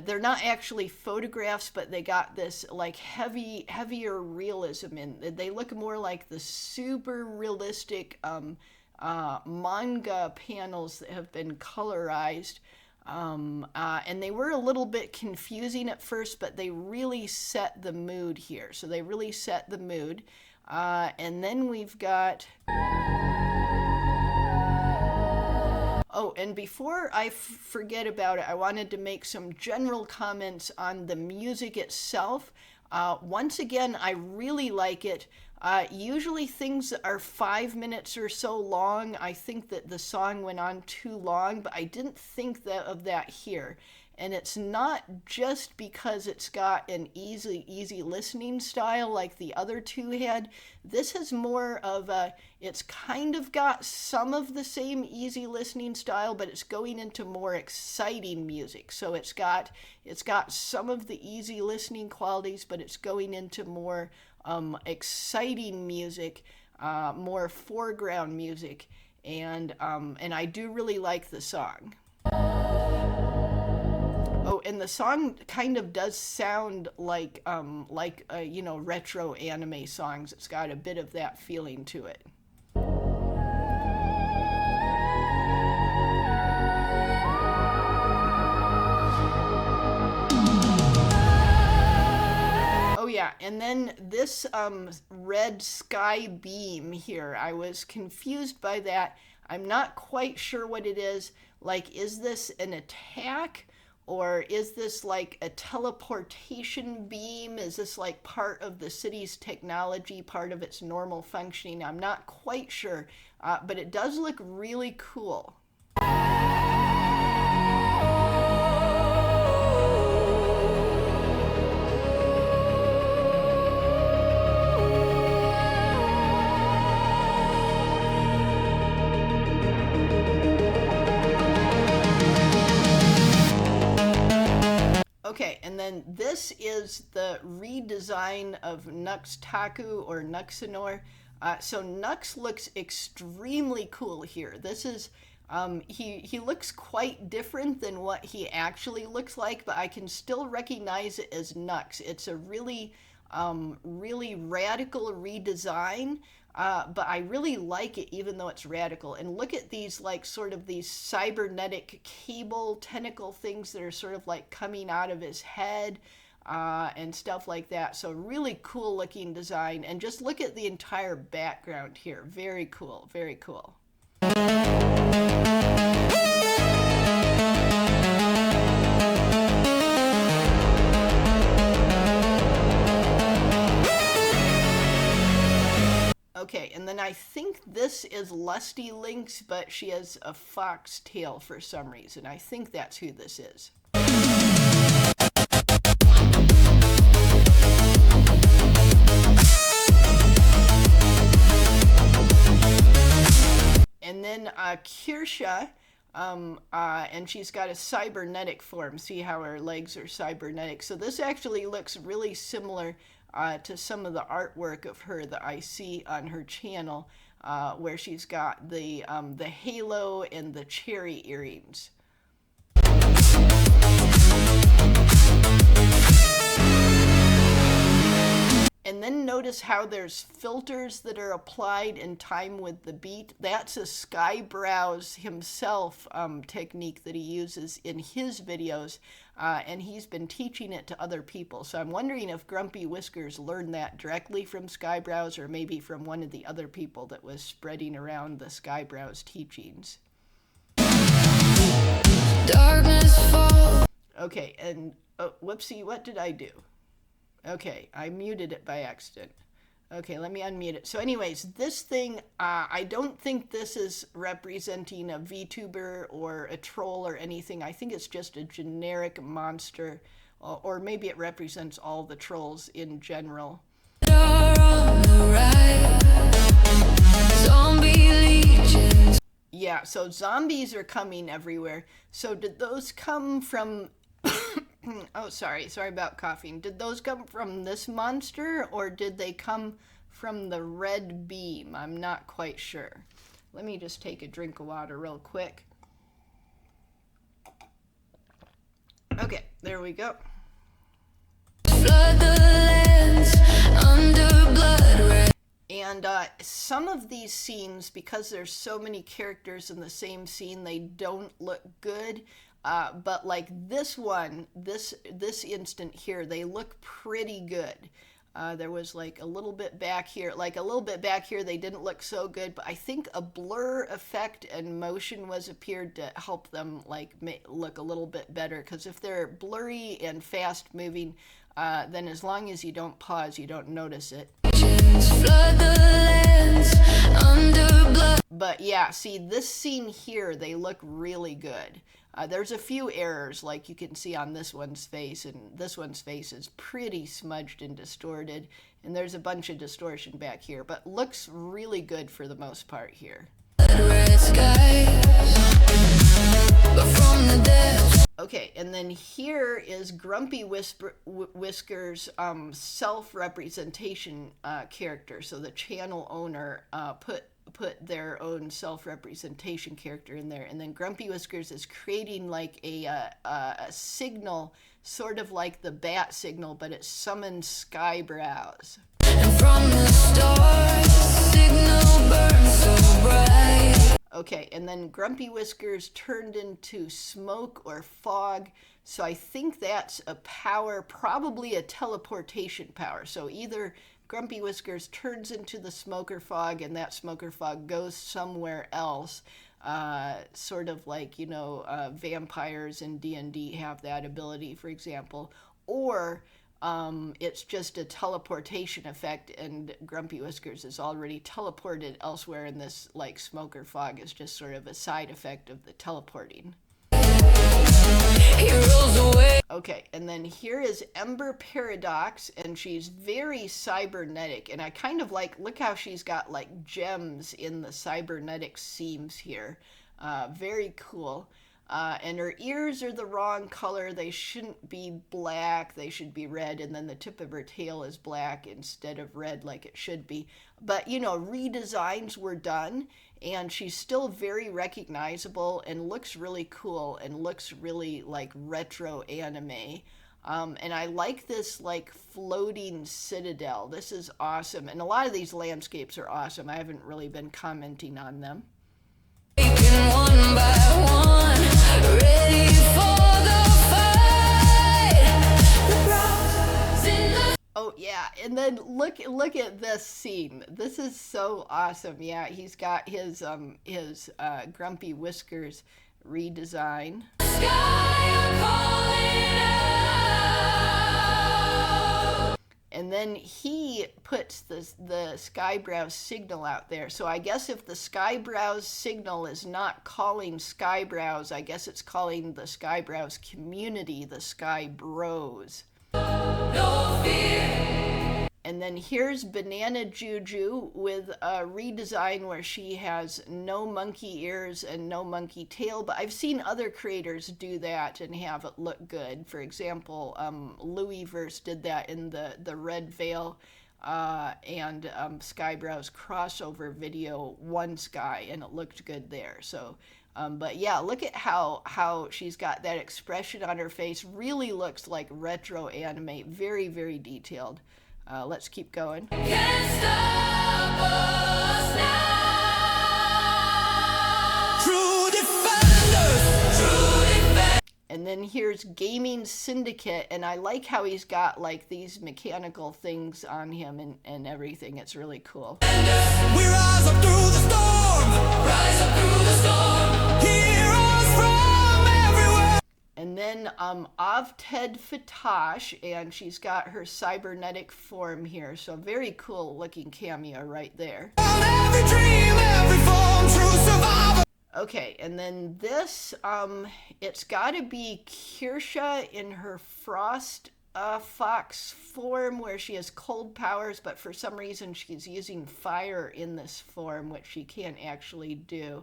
they're not actually photographs, but they got this like heavier realism in. They look more like the super realistic manga panels that have been colorized. And they were a little bit confusing at first, but they really set the mood here. So they really set the mood. And then we've got... Oh, and before I forget about it, I wanted to make some general comments on the music itself. Once again, I really like it. Usually things that are 5 minutes or so long, I think that the song went on too long, but I didn't think of that here. And it's not just because it's got an easy listening style like the other two had. This is more of it's kind of got some of the same easy listening style, but it's going into more exciting music. So it's got some of the easy listening qualities, but it's going into more exciting music, more foreground music, and I do really like the song. Oh, and the song kind of does sound like retro anime songs. It's got a bit of that feeling to it. Oh yeah, and then this red sky beam here, I was confused by that. I'm not quite sure what it is. Like, is this an attack? Or is this like a teleportation beam? Is this like part of the city's technology, part of its normal functioning? I'm not quite sure, but it does look really cool. Okay, and then this is the redesign of Nux Taku or Nuxanor. So Nux looks extremely cool here. This is, he looks quite different than what he actually looks like, but I can still recognize it as Nux. It's a really, really radical redesign. But I really like it even though it's radical. And look at these like sort of these cybernetic cable tentacle things that are sort of like coming out of his head and stuff like that. So really cool looking design. And just look at the entire background here. Very cool, very cool. Okay, and then I think this is Lusty Lynx, but she has a fox tail for some reason. I think that's who this is. And then Kirsche, and she's got a cybernetic form. See how her legs are cybernetic. So this actually looks really similar to some of the artwork of her that I see on her channel, where she's got the halo and the cherry earrings. And then notice how there's filters that are applied in time with the beat. That's a Skyebrows himself technique that he uses in his videos, and he's been teaching it to other people. So I'm wondering if Grumpy Whiskers learned that directly from Skyebrows or maybe from one of the other people that was spreading around the Skyebrows teachings. Darkness fall. Okay, and oh, whoopsie, what did I do? Okay, I muted it by accident. Okay, let me unmute it. So anyways, this thing, I don't think this is representing a VTuber or a troll or anything. I think it's just a generic monster, or maybe it represents all the trolls in general. Yeah, so zombies are coming everywhere. So did those come from... Oh, sorry about coughing. Did those come from this monster, or did they come from the red beam? I'm not quite sure. Let me just take a drink of water real quick. Okay, there we go. Flood the lands under blood red. And some of these scenes, because there's so many characters in the same scene, they don't look good. But like this one, this instant here, they look pretty good. There was like a little bit back here, they didn't look so good, but I think a blur effect and motion was appeared to help them like look a little bit better. Because if they're blurry and fast moving, then as long as you don't pause, you don't notice it. But yeah, see this scene here, they look really good. There's a few errors, like you can see on this one's face, and this one's face is pretty smudged and distorted, and there's a bunch of distortion back here, but looks really good for the most part here. Okay, and then here is Grumpy Whiskers' self-representation character. So the channel owner put their own self-representation character in there, and then Grumpy Whiskers is creating like a signal, sort of like the bat signal, but it summons Skyebrows. And from the stars, signal burns so bright. Okay, and then Grumpy Whiskers turned into smoke or fog, so I think that's a power, probably a teleportation power. So either Grumpy Whiskers turns into the smoker fog, and that smoker fog goes somewhere else. Sort of like, you know, vampires in D&D have that ability, for example. Or it's just a teleportation effect, and Grumpy Whiskers is already teleported elsewhere, and this, like, smoker fog is just sort of a side effect of the teleporting. Okay, and then here is Ember Paradox, and she's very cybernetic, and I kind of like, look how she's got like gems in the cybernetic seams here. Very cool. And her ears are the wrong color. They shouldn't be black. They should be red. And then the tip of her tail is black instead of red like it should be. But, you know, redesigns were done, and she's still very recognizable and looks really cool and looks really like retro anime. And I like this like floating citadel. This is awesome. And a lot of these landscapes are awesome. I haven't really been commenting on them. One by one, ready for the fight. Oh yeah, and then look at this scene. This is so awesome. Yeah, he's got his Grumpy Whiskers redesign. And then he puts the Skyebrows signal out there. So I guess if the Skyebrows signal is not calling Skyebrows, I guess it's calling the Skyebrows community the Skyebrows. No fear. And then here's Banana Juju with a redesign where she has no monkey ears and no monkey tail, but I've seen other creators do that and have it look good. For example, Louisverse did that in the Red Veil and Skyebrows crossover video, One Sky, and it looked good there. So, but yeah, look at how she's got that expression on her face. Really looks like retro anime. Very, very detailed. Let's keep going. Can't stop us now. True defenders. And then here's Gaming Syndicate, and I like how he's got like these mechanical things on him and everything. It's really cool. We rise up through the storm. Rise up through the storm. Heroes from everywhere. And then Avted Fatash, and she's got her cybernetic form here. So very cool looking cameo right there. Every dream, every form, true survivor. Okay, and then this, it's got to be Kirsche in her Frost Fox form where she has cold powers, but for some reason she's using fire in this form, which she can't actually do.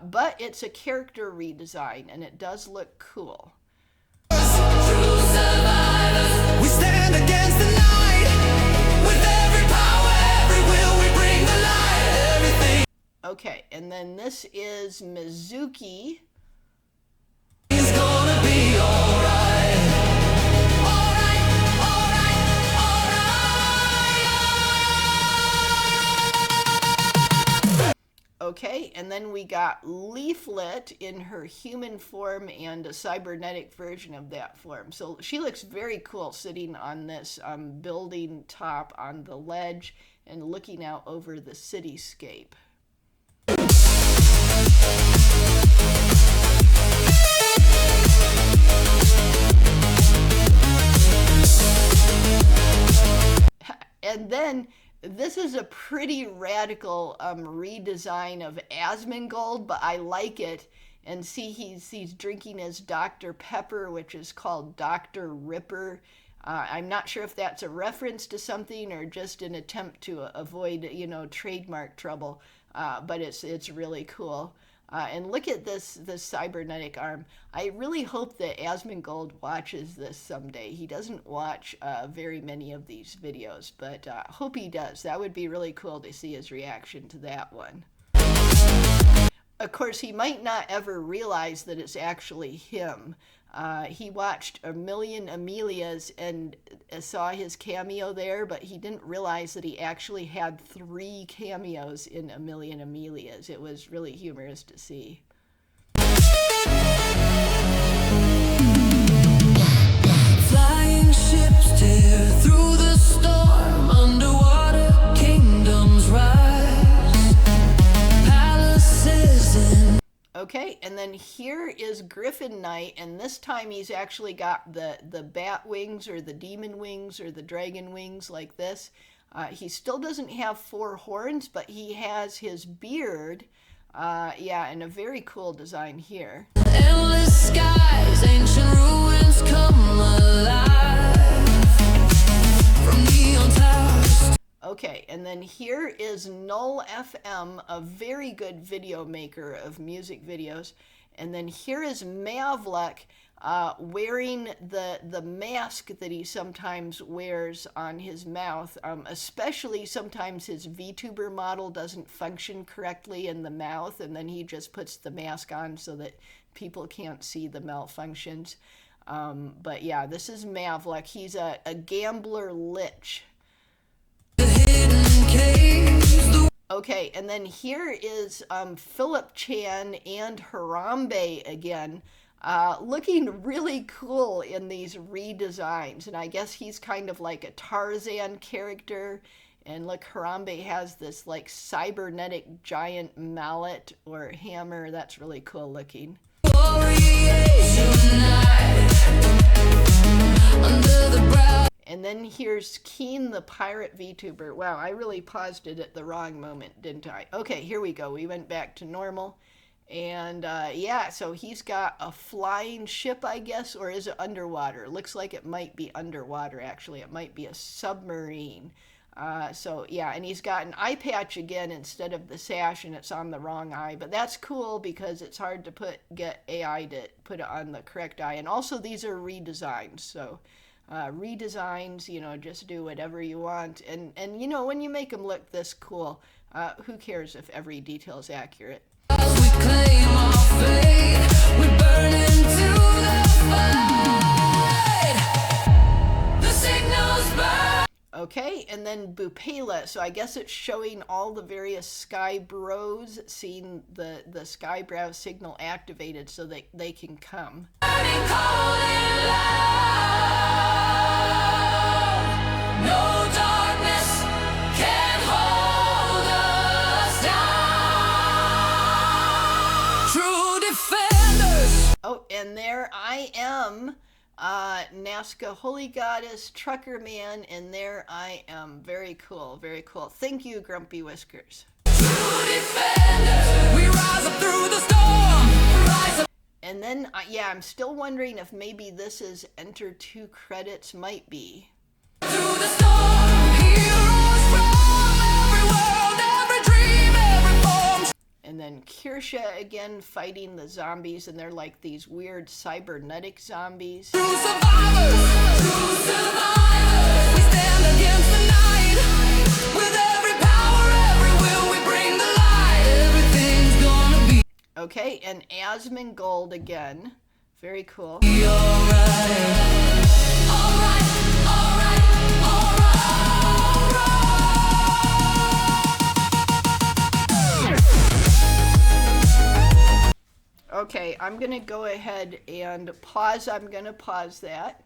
But it's a character redesign, and it does look cool. True survivors, we stand against the night. With every power, every will, we bring the light. Everything. Okay, and then this is Mizuki. It's gonna be alright. Okay, and then we got Leaflet in her human form and a cybernetic version of that form. So she looks very cool sitting on this building top on the ledge and looking out over the cityscape. And then this is a pretty radical redesign of Asmongold, but I like it. And see, he's drinking his Dr. Pepper, which is called Dr. Ripper. I'm not sure if that's a reference to something or just an attempt to avoid, you know, trademark trouble. But it's really cool. And look at this cybernetic arm. I really hope that Asmongold watches this someday. He doesn't watch very many of these videos, but hope he does. That would be really cool to see his reaction to that one. Of course, he might not ever realize that it's actually him. He watched A Million Amelias and saw his cameo there, but he didn't realize that he actually had 3 cameos in A Million Amelias. It was really humorous to see. Flying ships tear through the storm underwater. Okay, and then here is Griffin Knight, and this time he's actually got the bat wings or the demon wings or the dragon wings like this. He still doesn't have 4 horns, but he has his beard. Yeah, and a very cool design here. Endless skies, ancient ruins come alive from neon towers. Okay, and then here is Null FM, a very good video maker of music videos. And then here is Mavlek wearing the mask that he sometimes wears on his mouth. Especially sometimes his Vtuber model doesn't function correctly in the mouth, and then he just puts the mask on so that people can't see the malfunctions. But yeah, this is Mavlek. He's a gambler lich. Okay, and then here is Philip Chan and Harambe again, looking really cool in these redesigns. And I guess he's kind of like a Tarzan character. And look, Harambe has this like cybernetic giant mallet or hammer. That's really cool looking. And then here's Keen the Pirate VTuber. Wow, I really paused it at the wrong moment, didn't I? Okay, here we go. We went back to normal. And yeah, so he's got a flying ship, I guess, or is it underwater? Looks like it might be underwater, actually. It might be a submarine. So yeah, and he's got an eye patch again instead of the sash, and it's on the wrong eye. But that's cool because it's hard to get AI to put it on the correct eye. And also these are redesigns, so redesigns, you know, just do whatever you want. And you know, when you make them look this cool, who cares if every detail is accurate? As we claim our faith, we burn into the fight. The signals burn. Okay, and then Bupela. So I guess it's showing all the various Skyebrows, seeing the Skyebrow signal activated so that they can come. Burning cold and loud. No darkness can hold us down. True defenders. Oh, and there I am. Nazca Holy Goddess, Trucker Man, and there I am. Very cool, very cool. Thank you, Grumpy Whiskers. True defenders. We rise up through the storm. Rise up. And then, yeah, I'm still wondering if maybe this is Enter 2 credits. Might be. To the storm. Heroes from every world, every dream, every form. And then Kirsche again fighting the zombies, and they're like these weird cybernetic zombies. True survivors, we stand against the night. With every power, every will, we bring the light. Everything's gonna be Okay, and Asmongold again. Very cool. alright. Alright, alright, alright. Okay, I'm going to go ahead and pause. I'm going to pause that.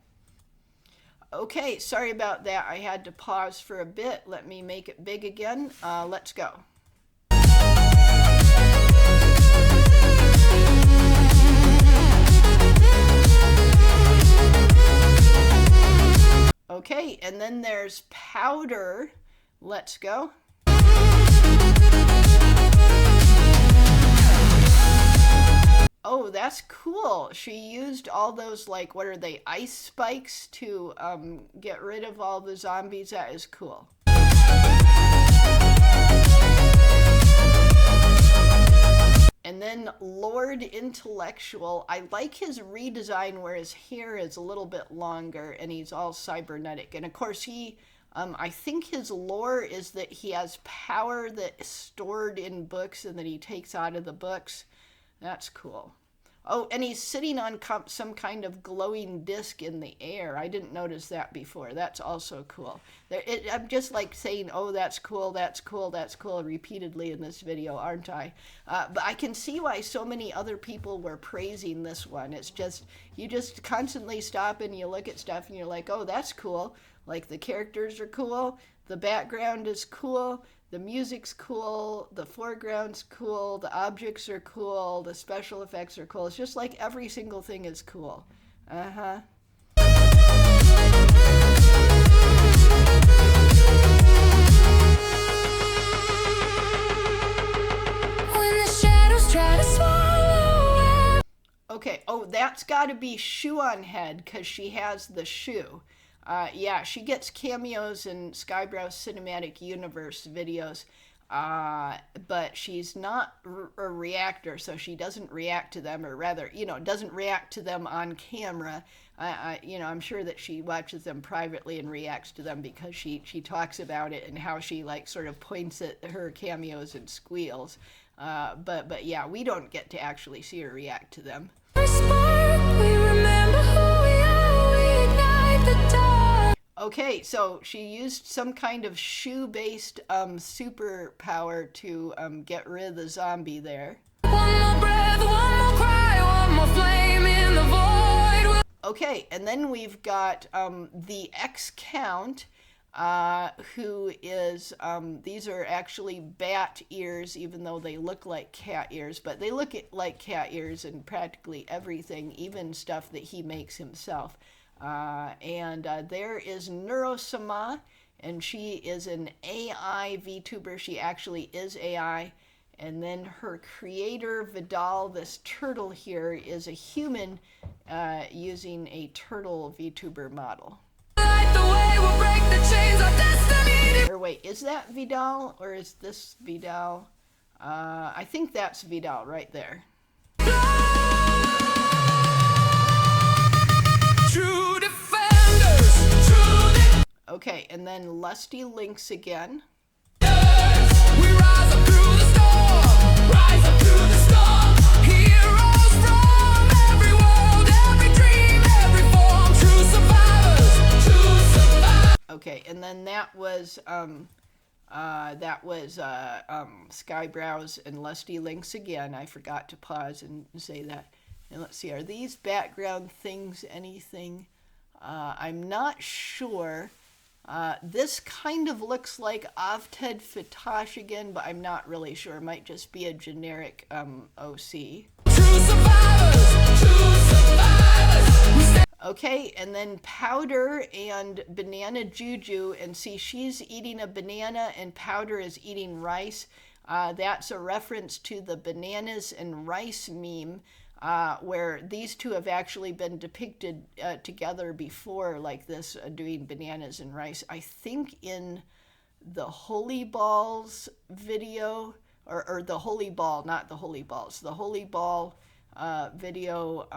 Okay, sorry about that. I had to pause for a bit. Let me make it big again. Let's go. Okay, and then there's Powder. Let's go. Oh, that's cool. She used all those, like, what are they, ice spikes to get rid of all the zombies. That is cool. And then Lord Intellectual. I like his redesign where his hair is a little bit longer and he's all cybernetic. And of course I think his lore is that he has power that is stored in books and that he takes out of the books. That's cool. Oh, and he's sitting on some kind of glowing disc in the air. I didn't notice that before. That's also cool. I'm just like saying, oh, that's cool, that's cool, that's cool, repeatedly in this video, aren't I? But I can see why so many other people were praising this one. It's just, you just constantly stop and you look at stuff and you're like, oh, that's cool. Like the characters are cool, the background is cool, The music's cool, the foreground's cool, the objects are cool, the special effects are cool. It's just like every single thing is cool. Uh-huh. When the shadows try to swallow. Okay, oh, that's got to be Shoe on Head, because she has the shoe. Yeah, she gets cameos in Skyebrows Cinematic Universe videos, but she's not a reactor, so she doesn't react to them, or rather, doesn't react to them on camera. I'm sure that she watches them privately and reacts to them because she talks about it and how she like sort of points at her cameos and squeals. But yeah, we don't get to actually see her react to them. We remember who we are, we ignite the dark. Okay, so she used some kind of shoe-based superpower to get rid of the zombie there. One more breath, one more cry, one more flame in the void. Okay, and then we've got the X-Count, who is, these are actually bat ears, even though they look like cat ears, but they look like cat ears in practically everything, even stuff that he makes himself. And there is Neurosama, and she is an AI VTuber. She actually is AI. And then her creator, Vidal, this turtle here, is a human using a turtle VTuber model. Light the way, we'll break the chains of destiny. Or wait, is that Vidal or is this Vidal? I think that's Vidal right there. True defenders, Okay, and then Lusty Lynx again. we rise up through the storm, rise up through the storm. Heroes from every world, every dream, every form. True survivors, true survivors. Okay, and then that was Skyebrows and Lusty Lynx again. I forgot to pause and say that. And let's see, are these background things anything? I'm not sure. This kind of looks like Untitled Chapter again, but I'm not really sure. It might just be a generic OC. True survivors, true survivors. Okay, and then Powder and Banana Juju, and see, she's eating a banana and Powder is eating rice. That's a reference to the bananas and rice meme, where these two have actually been depicted together before, like this, doing bananas and rice. I think in the Holy Balls video, or the Holy Ball, not the Holy Balls, the Holy Ball video,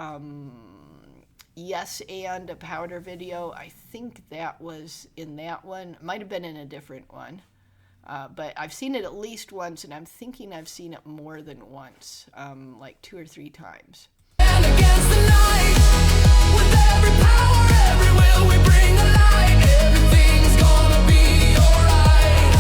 Yes and a Powder video. I think that was in that one. Might have been in a different one. But I've seen it at least once, and I'm thinking I've seen it more than once, like 2 or 3 times. And against the night, with every power, every will, we bring a light. Everything's gonna be alright.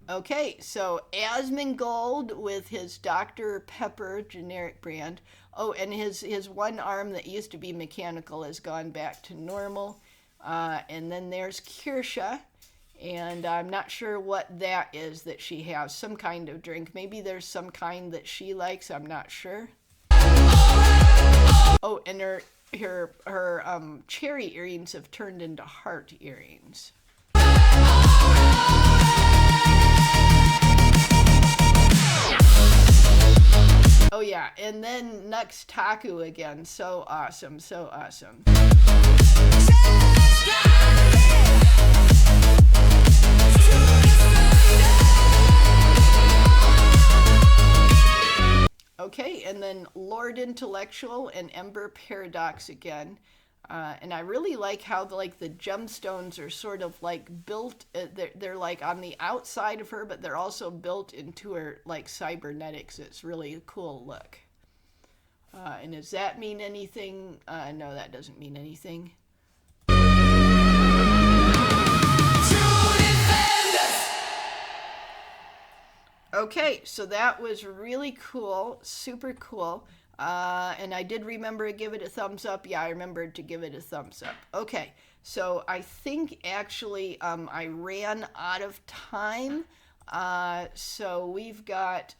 Okay, so Asmongold with his Dr. Pepper generic brand. Oh, and his one arm that used to be mechanical has gone back to normal. And then there's Kirsche. And I'm not sure what that is that she has. Some kind of drink. Maybe there's some kind that she likes. I'm not sure. Oh, and her cherry earrings have turned into heart earrings. Oh yeah, and then Nux Taku again. So awesome, so awesome. Okay, and then Lord Intellectual and Ember Paradox again. And I really like how the gemstones are sort of like built, they're like on the outside of her, but they're also built into her like cybernetics. It's really a cool look. And does that mean anything? No, that doesn't mean anything. Okay, so that was really cool, super cool. And I did remember to give it a thumbs up. Yeah, I remembered to give it a thumbs up. Okay, So I think actually I ran out of time. So we've got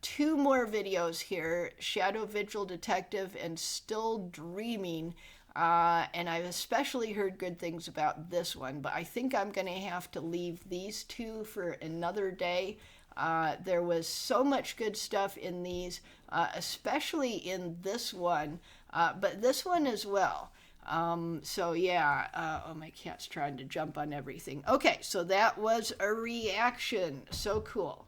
2 more videos here, Shadow Vigil Detective and Still Dreaming. And I've especially heard good things about this one, but I think I'm going to have to leave these 2 for another day. There was so much good stuff in these, especially in this one, but this one as well. So yeah, oh, my cat's trying to jump on everything. Okay, so that was a reaction. So cool.